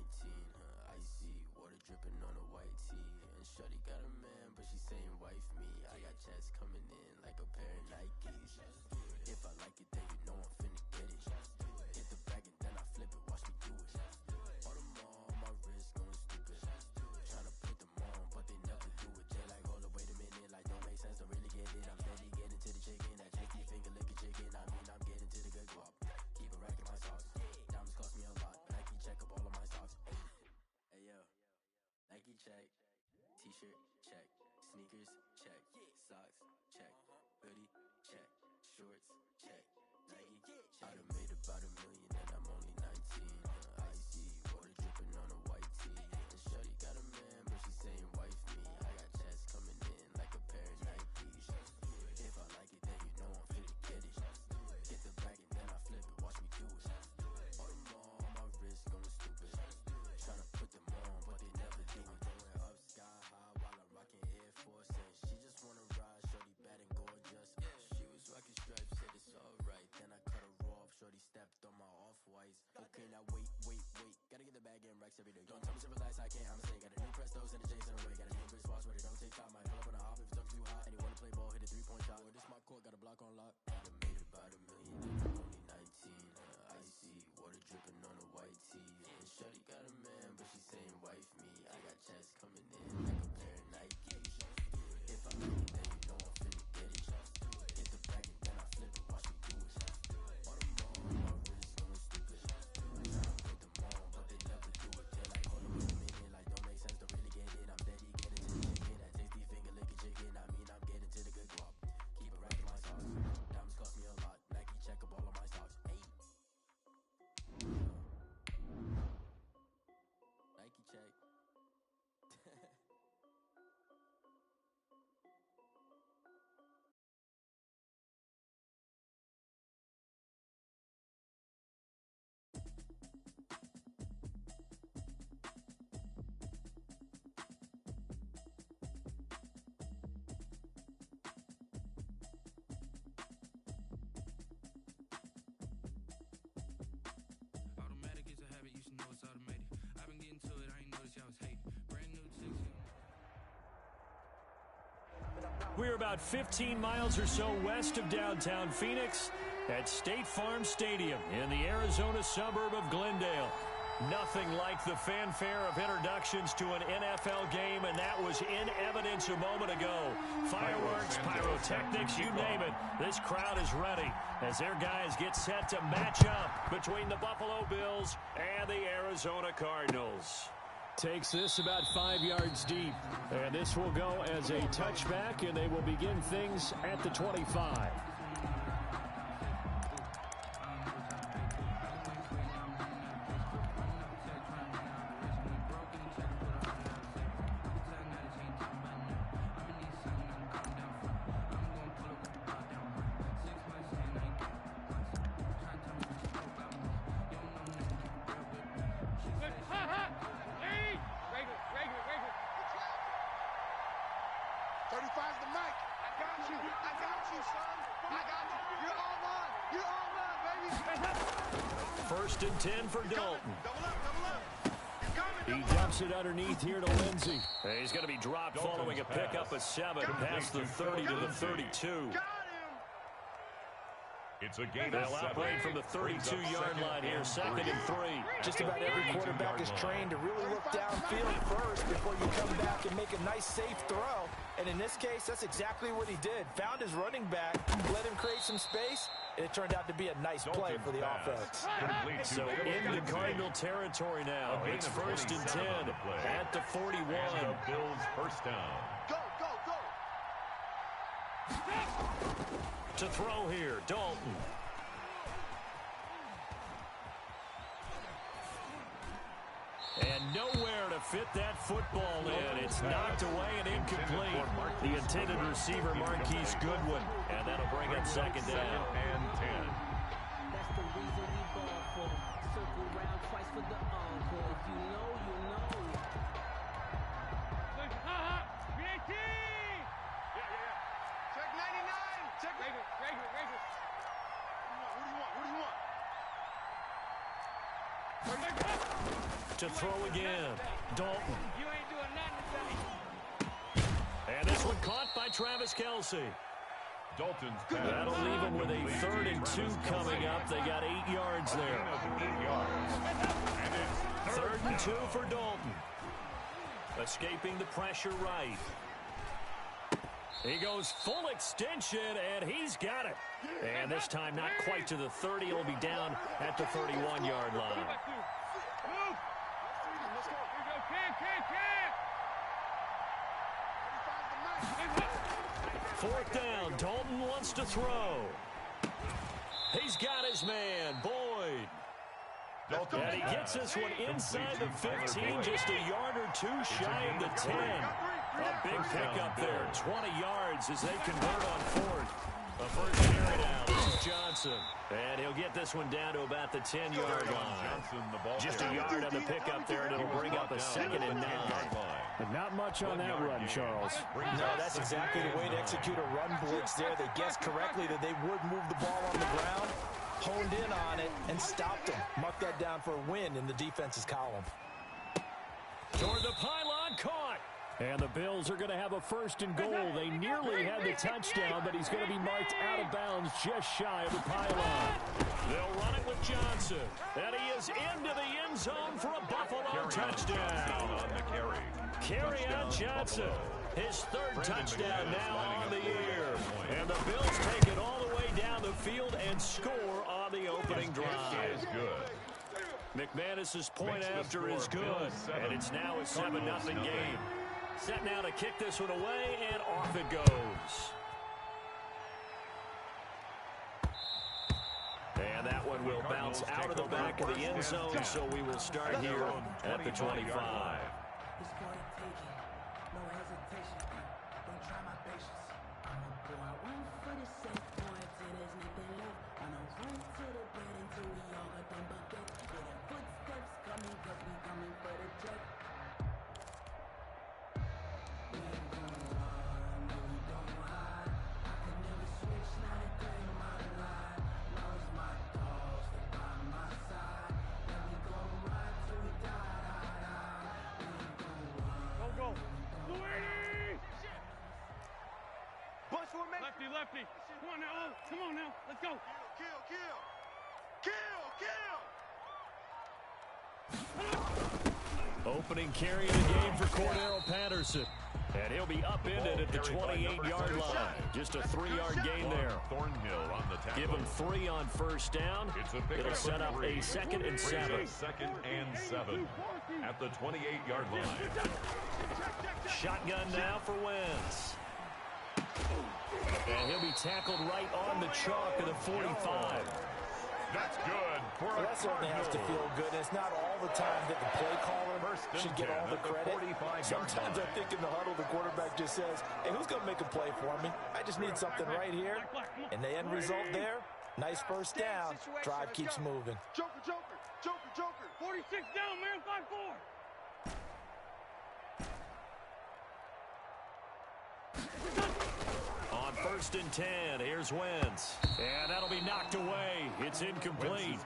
Icy water dripping on a white tee. And shorty got a man, but she saying wife me. I got checks coming in like a pair of Nikes. If I like it, then you know I'm finna get it. Get the bag and then I flip it, watch me do it. All them on my wrist going stupid. Tryna put them on, but they never do it. They like, hold up, wait a minute, like don't make sense, don't really get it. I'm steady getting to the chicken, that tasty finger licking chicken. I mean, I'm getting to the good guap. Keep a rack in my socks. Diamonds cost me a lot, but Nike check up all of my stocks. Hey yo, Nike check. T-shirt check. Sneakers check. Socks check. Hoodie check. Shorts check. Nike check. I done made about $1 million and I'm only 19. Icy water dripping on a white tee. And shorty got a man, but she saying wife me. I got checks coming in like a pair of Nikes. If I like it, then you know I'm finna get it. Get the bag and then I flip it, watch me do it. All them on my wrist going stupid. Tryna put them on, but they never do it. Going up sky high while I'm rocking Air Force. And she just wanna ride, shorty bad and gorgeous. She was rocking stripes, said it's alright. Then I cut her off, shorty stepped on my off-whites. Okay, now wait. Gotta get the bag and racks every day. Don't tell me to relax, I can't, I'm saying. Got a new Prestos and a Jason away. Got a new Chris Foss, but it don't take time. Might pull up on a hop if it's too hot. And he wanna play ball, hit a 3-point shot. Or this my court, got a block on lock. I done made about $1 million and I'm only 19. Icy water dripping on a white We're about 15 miles or so west of downtown Phoenix at State Farm Stadium in the Arizona suburb of Glendale. Nothing like the fanfare of introductions to an NFL game, and that was in evidence a moment ago. Fireworks, pyrotechnics, you name it. This crowd is ready as their guys get set to match up between the Buffalo Bills and the Arizona Cardinals. Takes this about 5 yards deep, and this will go as a touchback, and they will begin things at the 25. First and 10 for Dalton. He dumps it underneath here to Lindsey. He's going to be dropped following a pickup of 7 past the 30 to the 32. It's a gain. They'll operate from the 32-yard line here, 2nd and 3. Just about every quarterback is trained to really look downfield first before you come back and make a nice, safe throw. And in this case, that's exactly what he did. Found his running back, let him create some space, and it turned out to be a nice play for the offense. So into Cardinal territory now. It's 1st and 10 at the 41. Bills first down. Go, go, go. To throw here, Dalton. And nowhere to fit that football in. It's knocked away and incomplete. The intended receiver, Marquise Goodwin. And that'll bring up 2nd down. And 10. That's the reason we ball for. Circle round twice for the encore. If you know, you know. Check 99. Check Raven. What do you want? To throw again, Dalton. You ain't doing nothing today. And this one caught by Travis Kelce. Dalton's That'll leave him with a 3rd and 2 coming up. They got 8 yards there. 8 yards. And it's 3rd and 2 for Dalton. Escaping the pressure right. He goes full extension, and he's got it. And this time not quite to the 30. He'll be down at the 31-yard line. Move. Let's go. Here we go. Can. 4th down. Dalton wants to throw. He's got his man, Boyd. And he gets this one inside the 15, just a yard or 2 shy of the 10. A big pickup there, 20 yards as they convert on 4th. A first carry down. This is Johnson. And he'll get this one down to about the 10-yard line. Just a yard on the pickup there, and it'll bring up a 2nd and 9. But not much on that run, Charles. No, that's exactly the way to execute a run blitz there. They guessed correctly that they would move the ball on the ground, honed in on it, and stopped them. Mark that down for a win in the defense's column. Toward the pylon, caught. And the Bills are going to have a 1st and goal. They nearly had the touchdown, but he's going to be marked out of bounds just shy of the pylon. They'll run it with Johnson. And he is into the end zone for a Buffalo touchdown. On the carry. Carry on Johnson. His 3rd touchdown now on the year. And the Bills take it all the way down the field and score on the opening drive. Is good. McManus's point after is good. And it's now a 7-0 game. Set now to kick this one away, and off it goes. And that one will bounce out of the back of the end zone, so we will start here at the 25. It's for the taking, no hesitation. Don't try my patience. I'ma go out one for the safe point till there's nothing left. I'ma run to the bed until we all got them buckets. Hear them footsteps coming, cause we coming for the check. We ain't gonna run, no we don't hide. I can never switch, not a day in my life. Lost my dogs, they by my side. Then we gon' ride till we die. We ain't gonna run. Go. Louis! Come on now, come on now. Let's go. Kill. Opening carry of the game for Cordero Patterson. And he'll be upended at the 28-yard line. Just a 3-yard gain there. Thornhill on the tackle. Give him 3 on first down. It'll set up a 2nd and 7. 2nd and 7 at the 28-yard line. Shotgun now for Wentz. And he'll be tackled right on the chalk of the 45. That's good. Well, that certainly has to feel good. It's not all the time that the play caller should get all the credit. Sometimes I think in the huddle, the quarterback just says, hey, who's going to make a play for me? I just need something right here. And the end result there, nice first down. Drive keeps moving. Joker. 46 down, man. 5-4. On 1st and 10, here's Wentz. And that'll be knocked away. It's incomplete.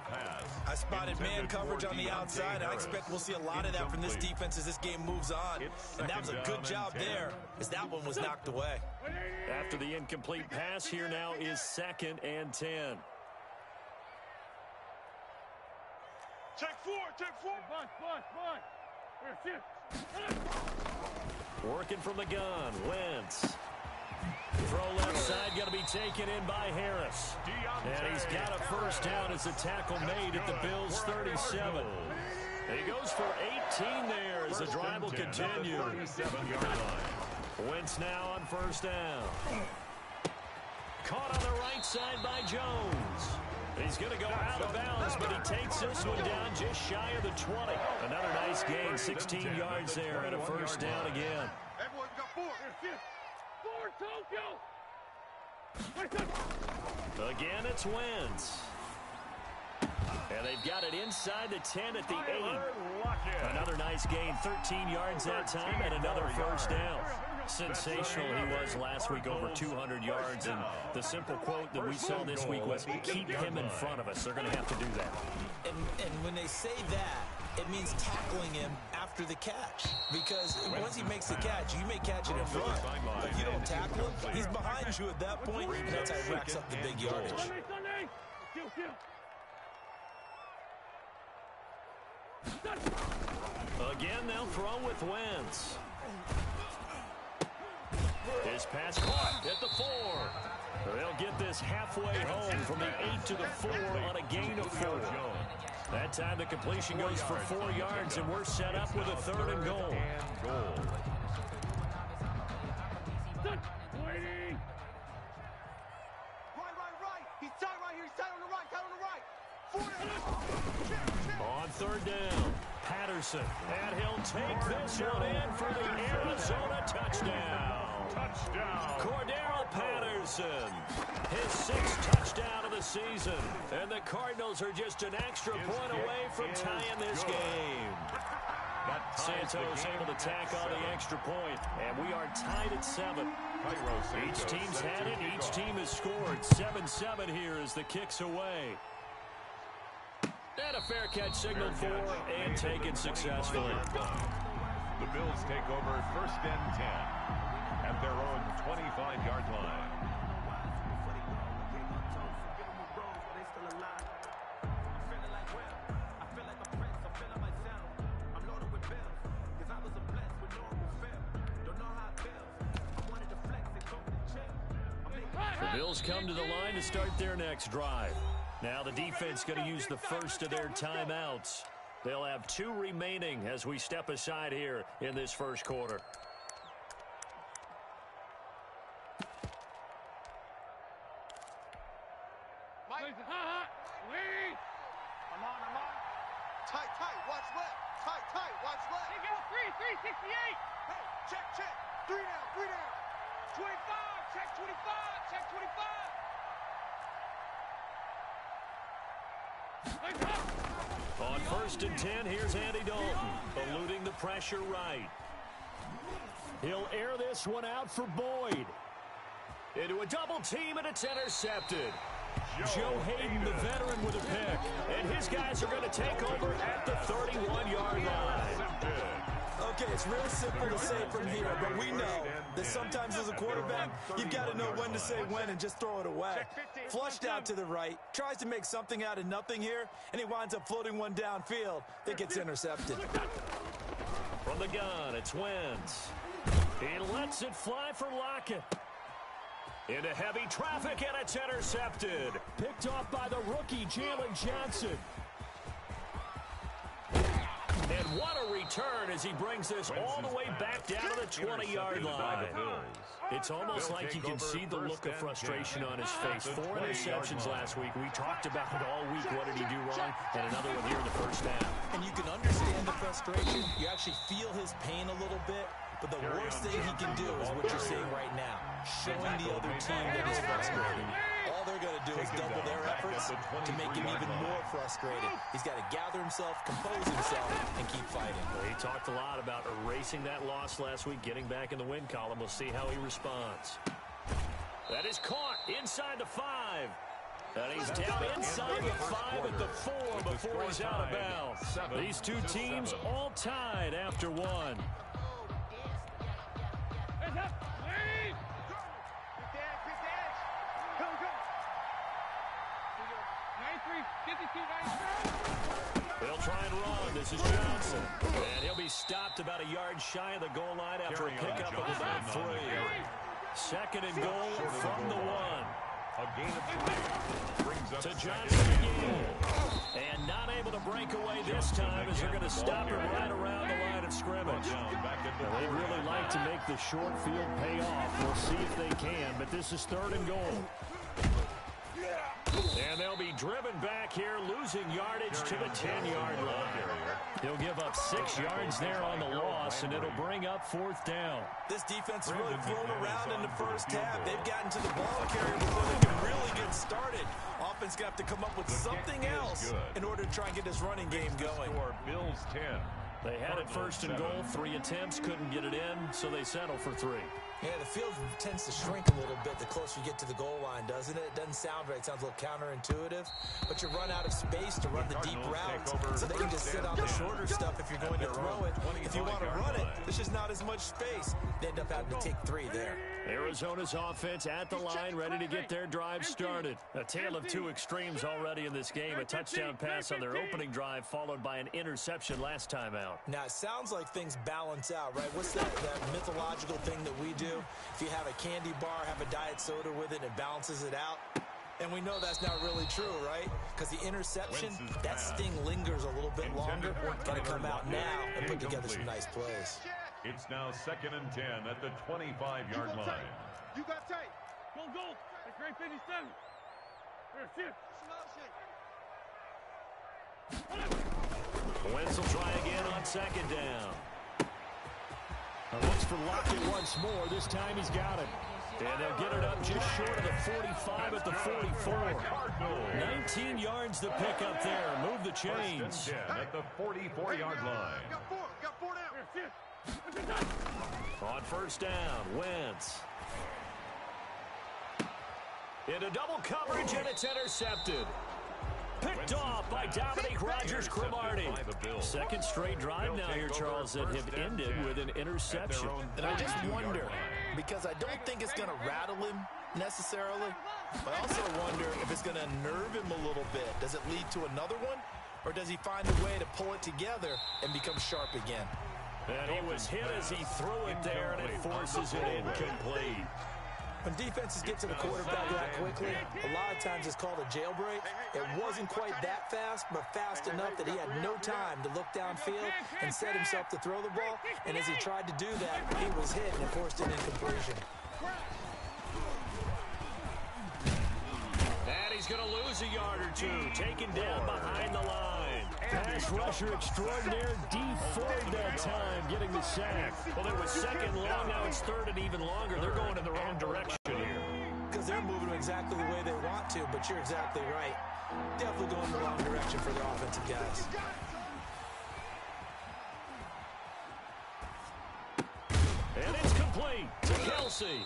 I spotted man coverage on the outside. I expect we'll see a lot of that from this defense as this game moves on. And that was a good job there, as that one was knocked away. After the incomplete pass, here now is 2nd and 10. Check four. Working from the gun, Wentz. Throw left side, going to be taken in by Harris. And he's got a first down as the tackle made at the Bills' 37. He goes for 18 there as the drive will continue. Wentz now on first down. Caught on the right side by Jones. He's going to go out of bounds, but he takes this one down just shy of the 20. Another nice gain, 16 yards there, and a first down again. Everyone got 4. Again, it's Wentz. And they've got it inside the 10 at the 8. Another nice gain, 13 yards that time, and another first down. Sensational he was last week, over 200 yards. And the simple quote that we saw this week was, keep him in front of us. They're going to have to do that. And when they say that, it means tackling him after the catch. Because once he makes the catch, you may catch it in front. But if you don't tackle him, he's behind you at that point, and that's how he racks up the big yardage. Again, they'll throw with Wentz. His pass caught at the 4. They'll get this halfway home from the 8 to the 4 on a gain of 4. That time the completion goes for 4 yards, and we're set up with a 3rd and goal. Right. He's tight right here. He's tight on the right. On 3rd down, Patterson. And he'll take this one in for the Arizona touchdown. Cordero Patterson, his 6th touchdown of the season. And the Cardinals are just an extra point away from tying this game. Santos able to tack on the extra point, and we are tied at 7. Each team's had it. Each team has scored. 7-7 here as the kick's away. And a fair catch signaled for and taken successfully. The Bills take over 1st and 10 at their own 25-yard line. The Bills come to the line to start their next drive. Now the defense going to use the first of their timeouts. They'll have 2 remaining as we step aside here in this first quarter. Mike. I'm on. Tight. Watch left. Tight. Watch left. He got 368. Hey, check. 3 down. 25. Check 25. On 1st and 10, here's Andy Dalton, eluding the pressure right. He'll air this one out for Boyd. Into a double team, and it's intercepted. Joe Hayden, the veteran, with a pick. And his guys are going to take over at the 31-yard line. Okay, it's real simple to say from here, but we know that sometimes as a quarterback, you've got to know when to say when and just throw it away. Flushed out to the right, tries to make something out of nothing here, and he winds up floating one downfield that gets intercepted. From the gun, it's Wentz. He lets it fly for Lockett. Into heavy traffic, and it's intercepted. Picked off by the rookie, Jalen Johnson. And what a return as he brings this all the way back down to the 20-yard line. It's almost like you can see the look of frustration on his face. 4 interceptions last week. We talked about it all week. What did he do wrong? And another one here in the first half. And you can understand the frustration. You actually feel his pain a little bit. But the worst thing he can do is what you're seeing right now, showing the other team that he's frustrated. All they're going to do is double their efforts to make him even more frustrated. He's got to gather himself, compose himself, and keep fighting. Well, he talked a lot about erasing that loss last week, getting back in the win column. We'll see how he responds. That is caught inside the 5. And he's down inside the 5 at the 4 before he's out of bounds. These two teams all tied after one. They'll try and run. This is Johnson. And he'll be stopped about a yard shy of the goal line after a pickup of about 3. Second and goal from the 1. A gain of 3 brings up to Johnson again. And not able to break away this time as they're going to stop him right around the line of scrimmage. They'd really like to make the short field pay off. We'll see if they can, but this is 3rd and goal. And they'll be driven back here, losing yardage to the 10-yard line. He'll give up 6 yards there on the loss, and it'll bring up 4th down. This defense has really flown around in the first half. They've gotten to the ball carrier before they can really get started. Offense going to have to come up with something else in order to try and get this running game going. Bills 10. They had it 1st and goal, 3 attempts, couldn't get it in, so they settle for 3. Yeah, the field tends to shrink a little bit the closer you get to the goal line, doesn't it? It doesn't sound right. It sounds a little counterintuitive. But you run out of space to run the deep routes, so they can just sit on the shorter stuff if you're going to throw it. If you want to run it, there's just not as much space. They end up having to take 3 there. Arizona's offense at the line, ready to get their drive started. A tale of 2 extremes already in this game. A touchdown pass on their opening drive, followed by an interception last time out. Now, it sounds like things balance out, right? What's that mythological thing that we do? If you have a candy bar, have a diet soda with it, it balances it out. And we know that's not really true, right? Because the interception, that sting lingers a little bit longer. Got to come out now and put together some nice plays. It's now 2nd and 10 at the 25-yard line. You got tape. Go, go. That's great 57. Here, shoot. Wentz will try again on 2nd down. Looks for Lockett once more. This time he's got it. And they'll get it up just short of the 45 at the 44. 19 yards to pick up there. Move the chains. At the 44-yard line. Got 4 down. On 1st down, Wentz. Into double coverage, and it's intercepted. Picked off by Dominique Rodgers-Cromartie. 2nd straight drive now here, Charles, that have ended with an interception. And I just wonder, because I don't think it's going to rattle him necessarily, but I also wonder if it's going to nerve him a little bit. Does it lead to another one, or does he find a way to pull it together and become sharp again? And he was hit as he threw it there, and it forces it incomplete. When defenses get to the quarterback that quickly, a lot of times it's called a jailbreak. It wasn't quite that fast, but fast enough that he had no time to look downfield and set himself to throw the ball. And as he tried to do that, he was hit and it forced an incompletion. And he's going to lose a yard or 2, taken down behind the line. Pass rusher extraordinaire, D Ford that time, getting the sack. Well, it was 2nd long, now it's 3rd and even longer. They're going in the wrong direction here. Because they're moving exactly the way they want to, but you're exactly right. Definitely going in the wrong direction for the offensive guys. And it's complete to Kelsey.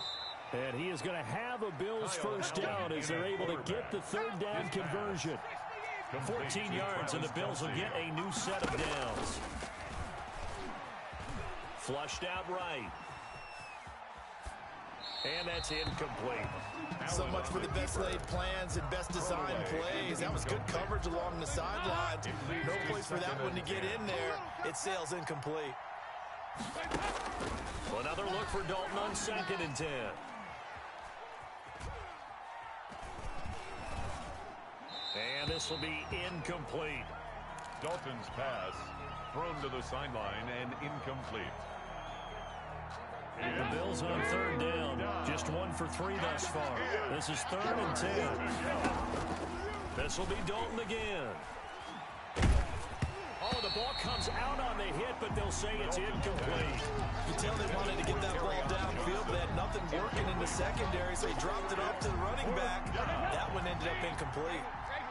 And he is going to have a Bills 1st down as they're able to get the 3rd down conversion. 14 yards, and the Bills will get a new set of downs. Flushed out right. And that's incomplete. So much for the best laid plans and best designed plays. That was good coverage along the sidelines. No place for that one to get in there. It sails incomplete. Another look for Dalton on 2nd and 10. And this will be incomplete. Dalton's pass thrown to the sideline and incomplete. The Bills on 3rd down. Just 1 for 3 thus far. This is 3rd and 10. This will be Dalton again. Oh, the ball comes out on the hit, but they'll say it's incomplete. You tell they wanted to get that ball downfield, but had nothing working in the secondary, so he dropped it off to the running back. That one ended up incomplete.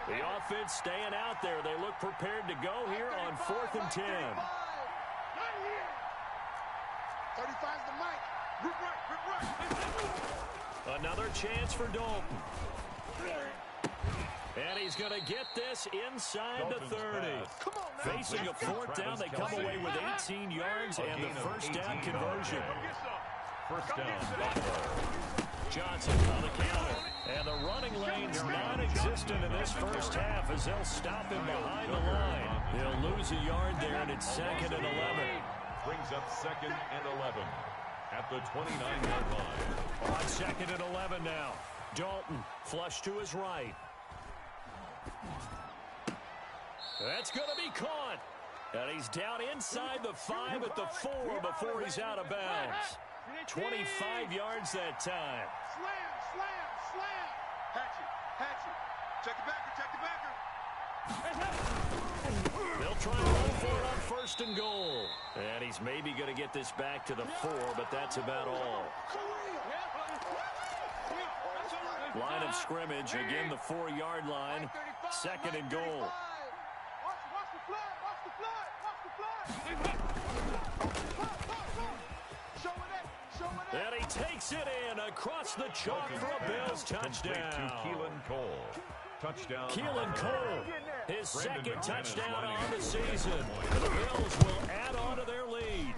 The offense staying out there. They look prepared to go here on 4th and 10. 35's the mic. Rip right. Another chance for Dalton. And he's going to get this inside the 30. Facing a 4th down, they come away with 18 yards and the first down conversion. First down. Johnson on the counter. And the running lane's non-existent in this first half as they'll stop him behind the line. They'll lose a yard there, and it's 2nd and 11. Brings up 2nd and 11 at the 29-yard line. On 2nd and 11 now. Dalton flush to his right. That's going to be caught. And he's down inside the 5 at the 4 before he's out of bounds. 25 yards that time. Slam. Hatch it. Check the backer. They'll try to run for it on 1st and goal. And he's maybe going to get this back to the 4, but that's about all. Line of scrimmage, again the 4-yard line. 2nd and goal. Watch the flag. Show it. And he takes it in across the chalk for a Bills touchdown. To Keelan Cole. Touchdown. Keelan Cole, his 2nd touchdown on the season. The Bills will add on to their lead.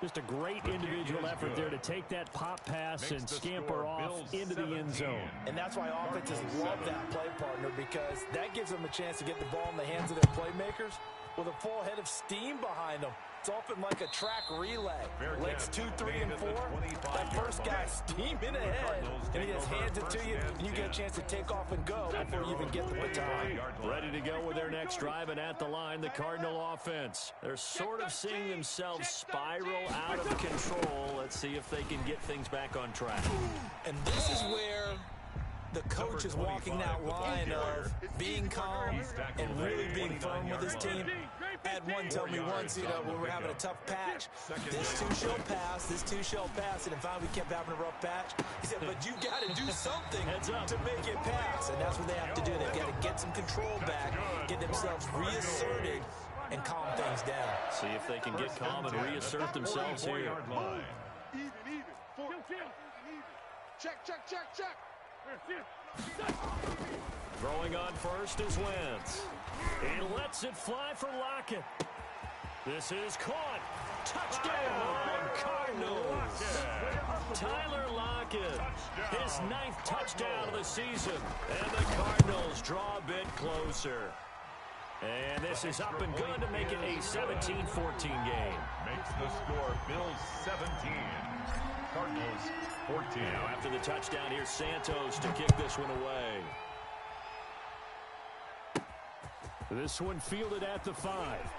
Just a great individual effort there to take that pop pass and scamper off into the end zone. And that's why offenses love that play partner, because that gives them a chance to get the ball in the hands of their playmakers with a full head of steam behind them. It's often like a track relay. Legs 2, 3, and 4. That first guy steaming ahead, and he just hands it to you, and you get a chance to take off and go before you even get the baton. Ready to go with their next drive, and at the line, the Cardinal offense. They're sort of seeing themselves spiral out of control. Let's see if they can get things back on track. And this is where the coach is walking that line of being calm and really being firm with his team. I had one tell me once, when we're having a tough patch, this too shall pass, and if we kept having a rough patch, he said, but you got to do something to make it pass, and that's what they have to do. They've got to get some control back, get themselves reasserted, and calm things down. See if they can get calm and reassert themselves here. Even. Check. Throwing on first is Wentz. He lets it fly for Lockett. This is caught. Touchdown, Cardinals. Tyler Lockett, his 9th touchdown of the season. And the Cardinals draw a bit closer. And this is up and good to make it a 17-14 game. Makes the score Bills 17. Cardinals 14. Now after the touchdown, here's Santos to kick this one away. This one fielded at the 5.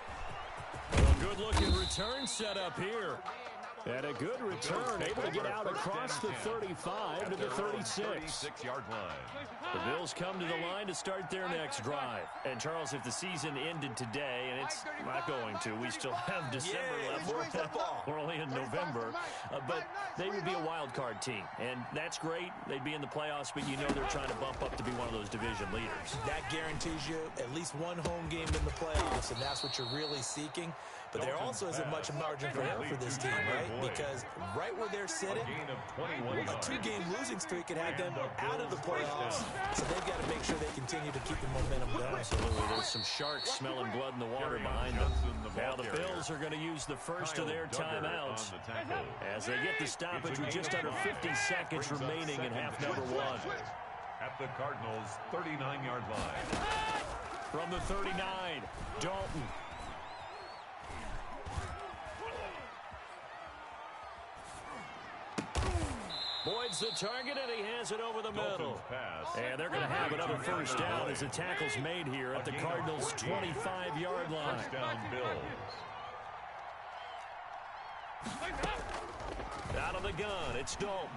A good-looking return set up here. And a good return, able to get out across the 35 to the 36. 36-yard line. The Bills come to the line to start their next drive. And, Charles, if the season ended today, and it's not going to, we still have December left. We're only in November. But they would be a wild card team. And that's great. They'd be in the playoffs, but you know they're trying to bump up to be one of those division leaders. That guarantees you at least one home game in the playoffs, and that's what you're really seeking. But there also isn't much margin for error for this team, right? because right where they're sitting, a 2-game losing streak could have them out of the playoffs. So they've got to make sure they continue to keep the momentum going. Absolutely. There's some sharks smelling blood in the water behind them. Now the Bills are going to use the first of their timeouts as they get the stoppage with just under 50 seconds remaining in half number 1. At the Cardinals' 39-yard line. From the 39, Dalton. Boyd's the target, and he has it over the middle. And they're going to have another first down as the tackle's made here at the Cardinals' 25-yard line. First down, Bills. Out of the gun, it's Dalton.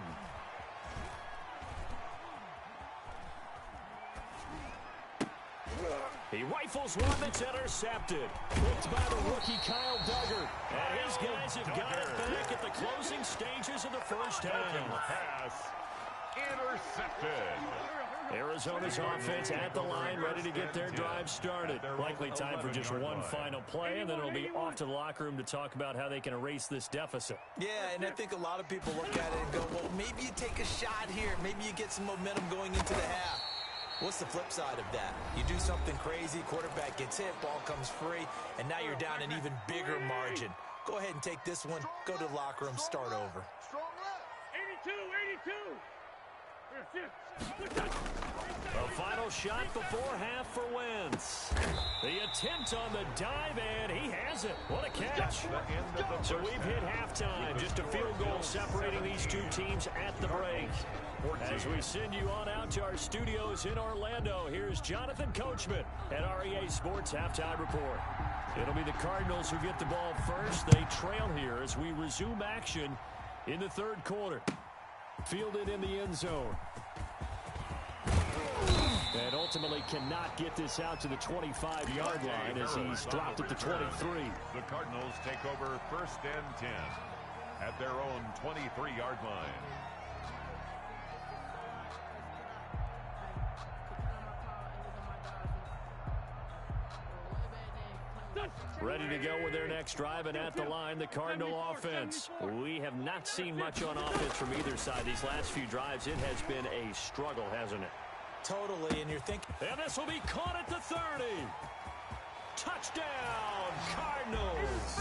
He rifles one that's intercepted. Picked by the rookie Kyle Duggar. And his guys have got it back at the closing stages of the first half. Pass intercepted. Arizona's offense at the line, ready to get their drive started. Likely time for just one final play, and then it'll be off to the locker room to talk about how they can erase this deficit. Yeah, and I think a lot of people look at it and go, well, maybe you take a shot here. Maybe you get some momentum going into the half. What's the flip side of that? You do something crazy, quarterback gets hit, ball comes free, and now you're down an even bigger margin. Go ahead and take this one, go to the locker room, start over. 82. A final shot before half for Wentz. The attempt on the dive, and he has it. What a catch. So we've hit halftime. Just a field goal separating these two teams at the break. As we send you on out to our studios in Orlando, here's Jonathan Coachman at REA Sports Halftime Report. It'll be the Cardinals who get the ball first. They trail here as we resume action in the third quarter. Fielded in the end zone. And ultimately cannot get this out to the 25-yard line as he's dropped at the 23. The Cardinals take over first and 10 at their own 23-yard line. Ready to go with their next drive, and at the line, the Cardinal offense. We have not seen much on offense from either side. These last few drives, it has been a struggle, hasn't it? Totally, and you're thinking... And this will be caught at the 30. Touchdown, Cardinals.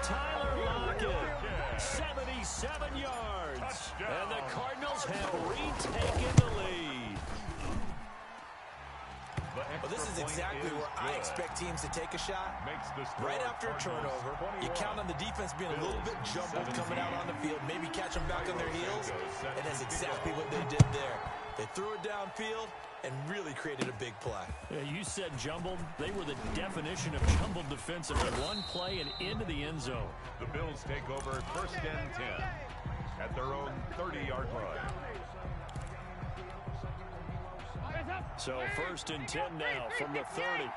Tyler Lockett, 77 yards. Touchdown. And the Cardinals have retaken the lead. Well, this is exactly where I expect teams to take a shot. Right after a turnover, you count on the defense being a little bit jumbled coming out on the field, maybe catch them back on their heels, and that's exactly what they did there. They threw it downfield and really created a big play. Yeah, you said jumbled. They were the definition of jumbled defensively. One play and into the end zone. The Bills take over first and 10 at their own 30-yard line. So first and 10 now from the 30. Don't let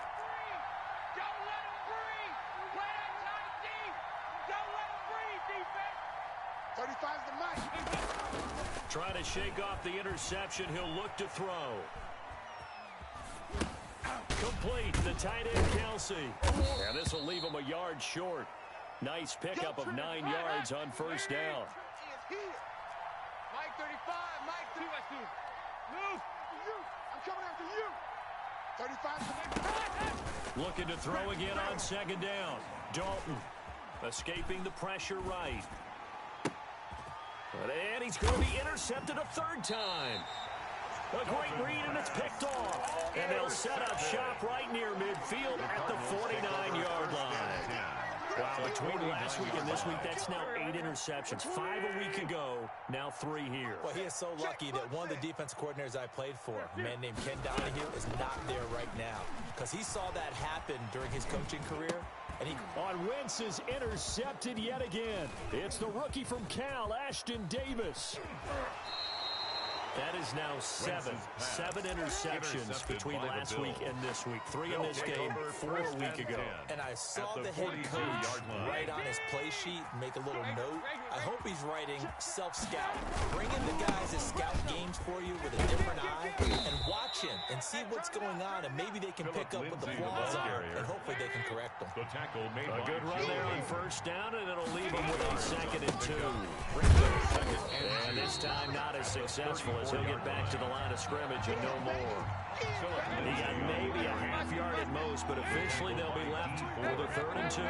him breathe. Play that tight deep. Don't let him breathe, defense. 35's the mic. Trying to shake off the interception. He'll look to throw. Complete. The tight end, Kelsey. And this will leave him a yard short. Nice pickup of 9 yards on first down. Mike 35. Mike 2. Move. I'm coming after you. 35's the mic. Looking to throw again on second down. Dalton escaping the pressure right. And he's going to be intercepted a third time. A great read, and it's picked off. And they'll set up shop right near midfield at the 49-yard line. Wow, between last week and this week, that's now 8 interceptions. 5 a week ago, now 3 here. Well, he is so lucky that one of the defense coordinators I played for, a man named Ken Donahue, is not there right now. Because he saw that happen during his coaching career. And he on Wentz is intercepted yet again. It's the rookie from Cal, Ashton Davis. That is now seven interceptions between last week and this week. 3 in this game, 4 a week ago. And I saw the head coach write on his play sheet, make a little note. I hope he's writing self-scout. Bring in the guys that scout games for you with a different eye and watch him and see what's going on, and maybe they can pick up what the flaws are, and hopefully they can correct them. A good run there on first down, and it'll leave him with a 2nd and 2. And this time not as successful as he'll get back to the line of scrimmage and no more. He got maybe a half yard at most, but eventually they'll be left with a 3rd and 2.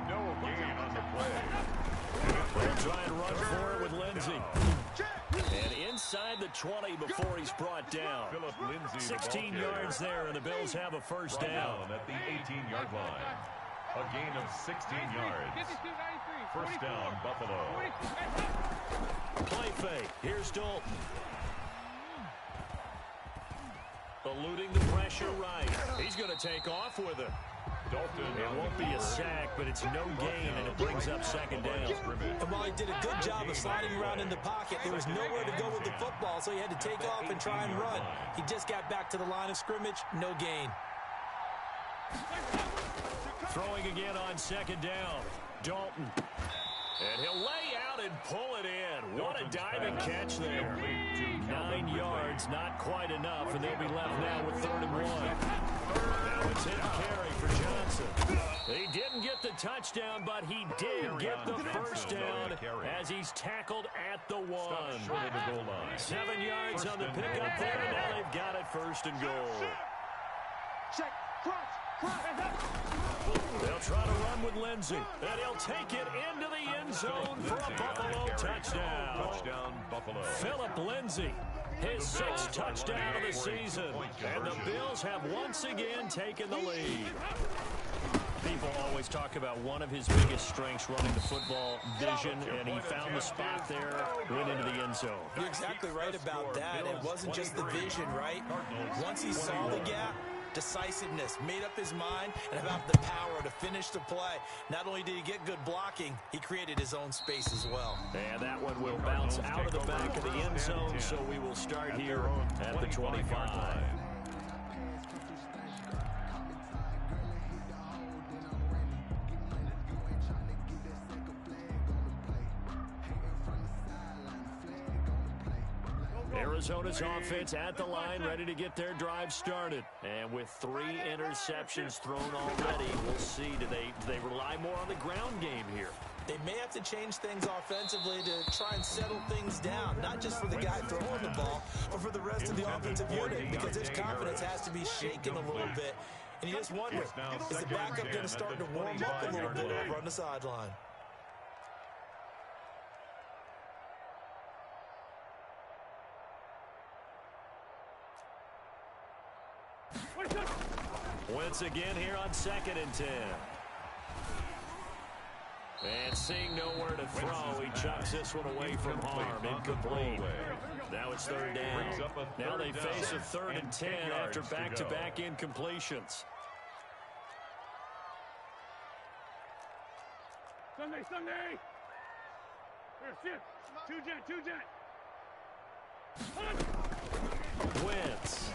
No gain on the play. They'll try and run for it with Lindsey. And inside the 20 before he's brought down. 16 yards there, and the Bills have a first down. At the 18-yard line. A gain of 16 yards. First down, Buffalo. Play fake. Here's Dalton. Eluding the pressure right. He's going to take off with it. Dalton. It won't be a sack, but it's no gain, and it brings up 2nd down. And while he did a good job of sliding around in the pocket, there was nowhere to go with the football, so he had to take off and try and run. He just got back to the line of scrimmage, no gain. Throwing again on 2nd down. Dalton. And he'll lay out and pull it in. What a diving catch there. 9 yards, not quite enough, and they'll be left now with 3rd and 1. Now it's hit carry for Johnson. He didn't get the touchdown, but he did get the first down as he's tackled at the 1. 7 yards on the pickup there, and now they've got it 1st and goal. Check, crunch. They'll try to run with Lindsey, and he'll take it into the end zone for a Buffalo touchdown. Touchdown, Buffalo. Philip Lindsey, his 6th touchdown of the season, and the Bills have once again taken the lead. People always talk about one of his biggest strengths running the football, vision, and he found the spot there, went into the end zone. You're exactly right about that. It wasn't just the vision, right? Once he saw the gap, decisiveness, made up his mind, and about the power to finish the play. Not only did he get good blocking, he created his own space as well. And that one will bounce out of the back of the end zone, so we will start here at the 25. Arizona's offense at the line, ready to get their drive started. And with 3 interceptions thrown already, we'll see, do they rely more on the ground game here? They may have to change things offensively to try and settle things down, not just for the guy throwing the ball, but for the rest of the offensive unit, because his confidence has to be shaken a little bit. And you just wonder, is the backup going to start to warm up a little bit over on the sideline? Once again here on 2nd and 10. And seeing nowhere to throw, he chucks this one away from harm. Incomplete. Now it's 3rd down. Now they face a 3rd and 10 after back-to-back incompletions. Sunday. Here, sit. Two jet. Wentz.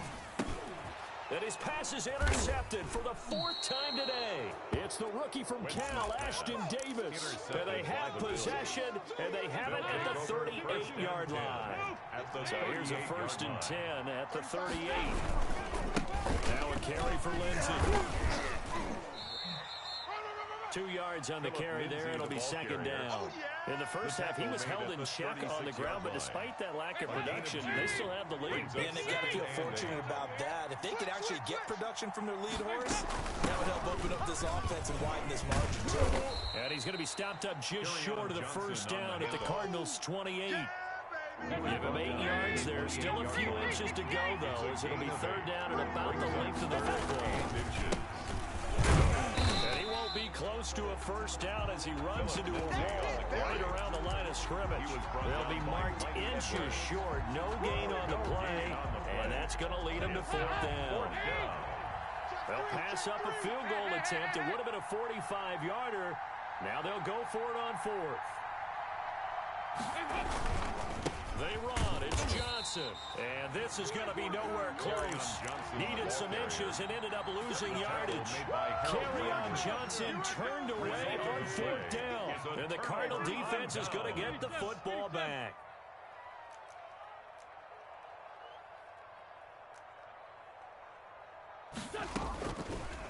And his pass is intercepted for the 4th time today. It's the rookie from Cal, Ashton Davis. And they have possession, and they have it at the 38-yard line. So here's a 1st and 10 at the 38. Now a carry for Lindsey. 2 yards on the carry there. It'll be 2nd down. In the first half, he was held in check on the ground, but despite that lack of production, they still have the lead. And they've got to feel fortunate about that. If they could actually get production from their lead horse, that would help open up this offense and widen this margin, too. And he's going to be stopped up just short of the first down at the Cardinals' 28. Give him 8 yards there. Still a few inches to go, though, as it'll be 3rd down and about the length of the football. And he won't be close to a first down as he runs into a wall right around the line of scrimmage. They'll be marked inches short. No gain on the play, and that's going to lead him to 4th down. They'll pass up a field goal attempt. It would have been a 45-yarder. Now they'll go for it on 4th. They run. It's Johnson. aggressive. And this is going to be nowhere close. Needed some inches and ended up losing yardage. Kerryon Johnson turned away on 4th down. And the Cardinal defense is going to get the football back.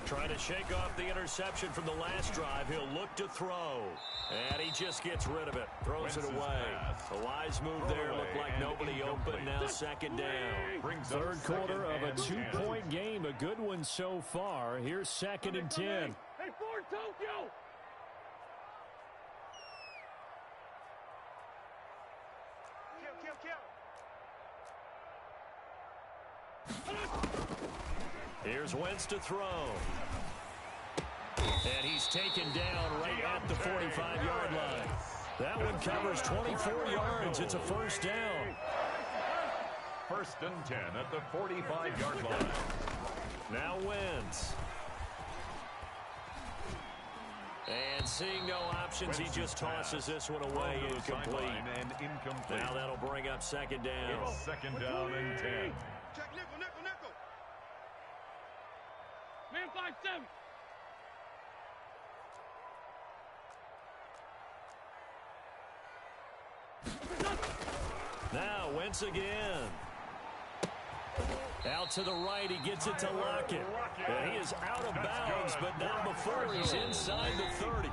Trying to shake off the interception from the last drive. He'll look to throw. And he just gets rid of it. Throws it away. A wise move there. Looked like nobody open. Now 2nd down. Third quarter of a 2-point game. A good one so far. Here's 2nd and 10. Hey, Ford, Tokyo! Here's Wentz to throw. And he's taken down right at the 45-yard line. That one covers 24 yards. It's a 1st down. 1st and 10 at the 45-yard line. Now Wentz. And seeing no options, he just tosses this one away incomplete. Now that'll bring up 2nd down. It's 2nd down and 10. Check nickel. Man 5-7. Now Wentz again. Out to the right, he gets it to Lockett. And he is out of bounds, but not before he's inside the 30.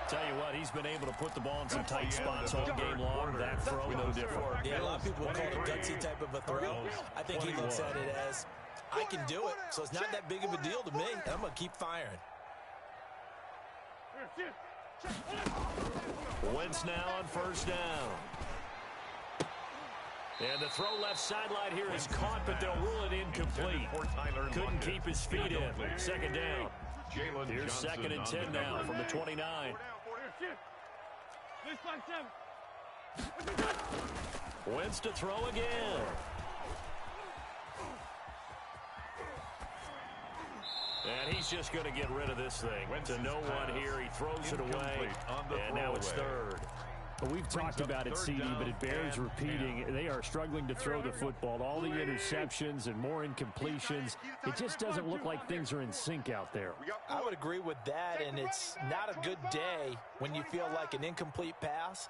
Tell you what, he's been able to put the ball in some tight spots all game long. That throw, no different. Yeah, a lot of people would call it a gutsy type of a throw. I think he looks at it as, I can do it, so it's not that big of a deal to me. I'm going to keep firing. Wentz now on 1st down. And the throw left sideline here is caught, but they'll rule it incomplete. Couldn't keep his feet in. 2nd down. Here's 2nd and 10 now from the 29. Wentz to throw again. And he's just going to get rid of this thing. To no one here. He throws it away. And now it's 3rd. Well, we've talked about it, CD, but it bears repeating. They are struggling to throw the football. All the interceptions and more incompletions. It just doesn't look like things are in sync out there. I would agree with that, and it's not a good day when you feel like an incomplete pass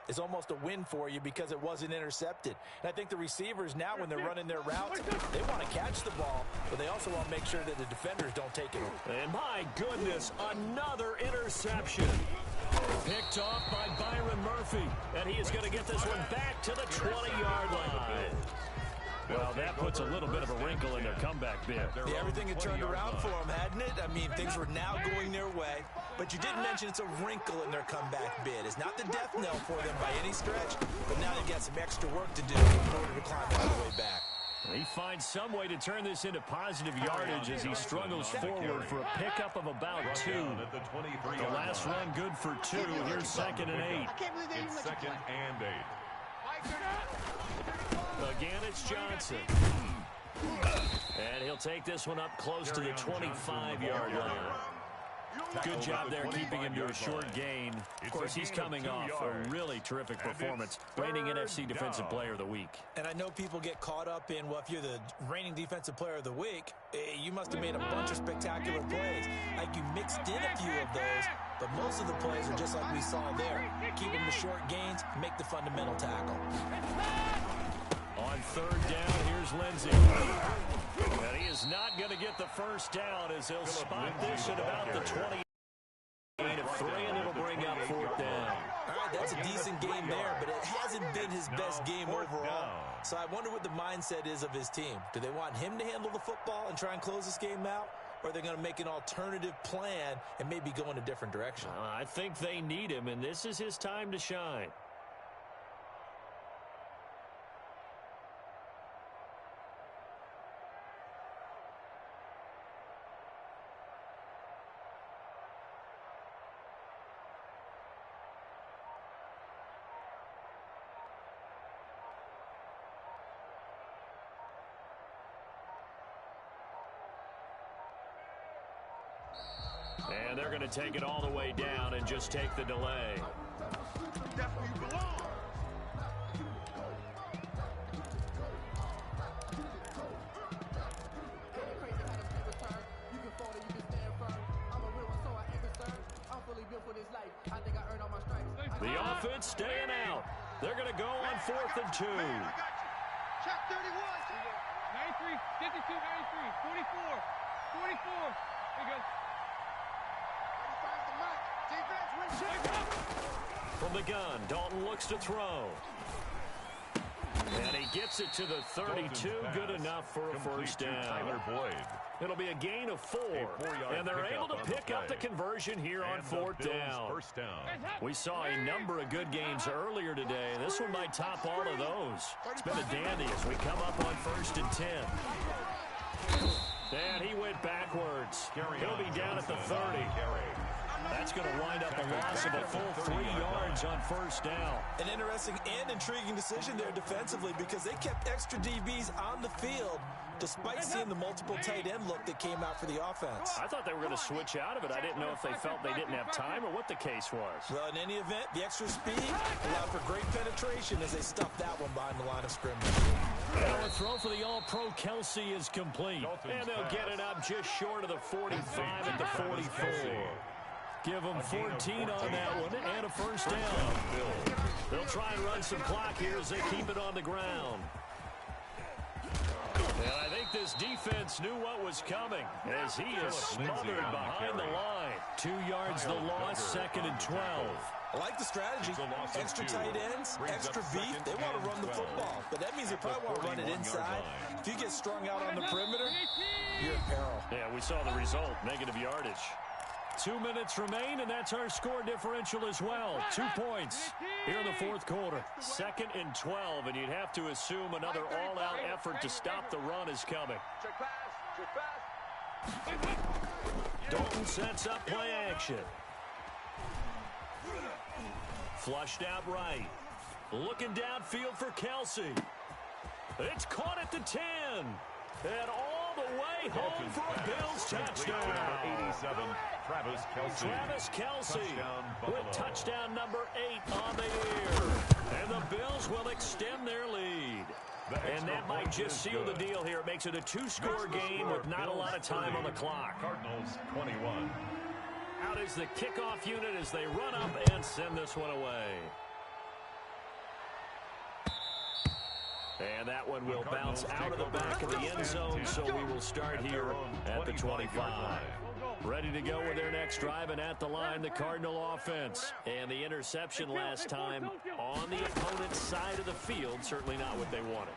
is almost a win for you because it wasn't intercepted. And I think the receivers now, when they're running their routes, they want to catch the ball, but they also want to make sure that the defenders don't take it. And my goodness, another interception. Picked off by Byron Murphy. And he is going to get this one back to the 20-yard line. Well, that puts a little bit of a wrinkle in their comeback bid. Yeah, everything had turned around for them, hadn't it? I mean, things were now going their way. But you didn't mention it's a wrinkle in their comeback bid. It's not the death knell for them by any stretch, but now they've got some extra work to do in order to climb all the way back. He finds some way to turn this into positive yardage as he struggles forward for a pickup of about 2. The last run good for 2. Here's 2nd and 8. It's 2nd and 8. Again, it's Johnson. And he'll take this one up close to the 25-yard line. Good job there keeping him to a short gain. Of course, he's coming off a really terrific performance, reigning NFC Defensive Player of the Week. And I know people get caught up in, well, if you're the reigning Defensive Player of the Week, you must have made a bunch of spectacular plays. Like you mixed in a few of those, but most of the plays are just like we saw there. Keep them to short gains, make the fundamental tackle. On 3rd down, here's Lindsey. And he is not going to get the 1st down as they'll spot this at about the 20. Of 3, and it'll bring up 4th down. All right, that's a decent game there, but it hasn't been his best game overall. So I wonder what the mindset is of his team. Do they want him to handle the football and try and close this game out? Or are they going to make an alternative plan and maybe go in a different direction? I think they need him, and this is his time to shine. And they're going to take it all the way down and just take the delay. offense staying out. They're going to go on 4th and 2. Check 31. 93, 52, 93, 44, 44. There you go. From the gun, Dalton looks to throw. And he gets it to the 32. Good enough for a first down. Tyler Boyd. It'll be a gain of 4. And they're able to pick up the conversion here on 4th down. First down. We saw a number of good games earlier today. This one might top all of those. It's been a dandy as we come up on 1st and 10. And he went backwards. He'll be down at the 30. That's going to wind up a loss of a full 3 yards on first down. An interesting and intriguing decision there defensively because they kept extra DBs on the field despite seeing the multiple tight end look that came out for the offense. I thought they were going to switch out of it. I didn't know if they felt they didn't have time or what the case was. Well, in any event, the extra speed allowed for great penetration as they stuffed that one behind the line of scrimmage. And a throw for the All-Pro Kelsey is complete. And they'll get it up just short of the 45 at the 44. Give them 14 on that one and a first down. They'll try and run some clock here as they keep it on the ground. And I think this defense knew what was coming as he is smothered behind the line. 2 yards the loss, 2nd and 12. I like the strategy. Extra tight ends, extra beef. They want to run the football, but that means they probably want to run it inside. If you get strung out on the perimeter, you're in peril. Yeah, we saw the result, negative yardage. 2 minutes remain, and that's our score differential as well. 2 points here in the 4th quarter. 2nd and 12, and you'd have to assume another all-out effort to stop the run is coming. Dalton sets up play action. Flushed out right. Looking downfield for Kelsey. It's caught at the 10. And all the way home for a Bills touchdown. 87, Travis Kelce. Travis Kelce with touchdown number 8 on the year. And the Bills will extend their lead. And that might just seal the deal here. It makes it a 2-score game with not a lot of time on the clock. Cardinals 21. Out is the kickoff unit as they run up and send this one away. And that one will bounce out of the back of the end zone, so we will start here at the 25. Ready to go with their next drive, and at the line, the Cardinal offense. And the interception last time on the opponent's side of the field, certainly not what they wanted.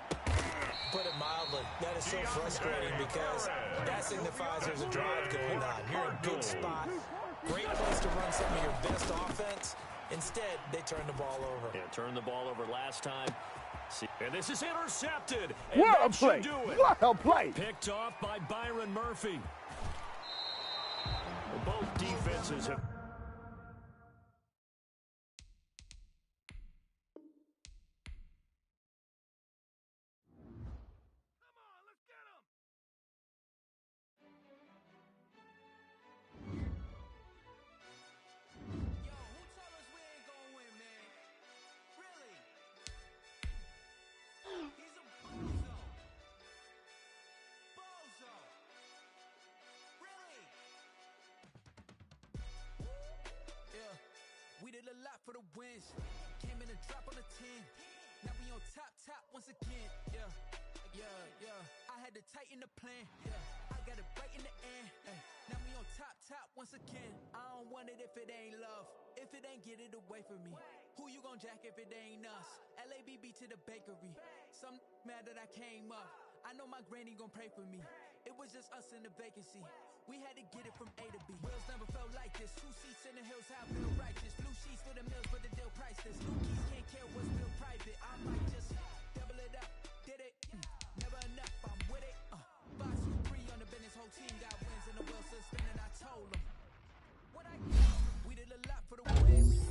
Put it mildly, that is so frustrating because that signifies there's a drive going on. You're in a good spot, great place to run some of your best offense. Instead, they turn the ball over. Yeah, turned the ball over last time. And this is intercepted. What a play! What a play! Picked off by Byron Murphy. Both defenses have... A lot for the wins. Came in and drop on the 10. Now we on top once again. Yeah. I had to tighten the plan. I got it right in the end. Now we on top once again. I don't want it if it ain't love. If it ain't, get it away from me. Who you gon' jack if it ain't us? LABB to the bakery. Some mad that I came up. I know my granny gon' pray for me. It was just us in the vacancy. We had to get it from A to B. Wheels never felt like this. 2 seats in the hills, how I feel righteous. Blue sheets for the mills, but the deal priceless. New keys can't care what's still private. I might just double it up. Did it? Never enough. I'm with it. Box 2-3 on the business. Whole team got wins and the wheels still spinning. I told them. What I get? We did a lot for the wins.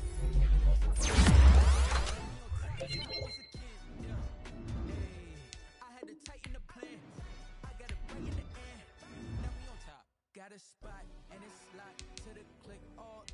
I had to tighten the plan. I got it right in the end. Now we on top. Got a spot and it's locked to the click all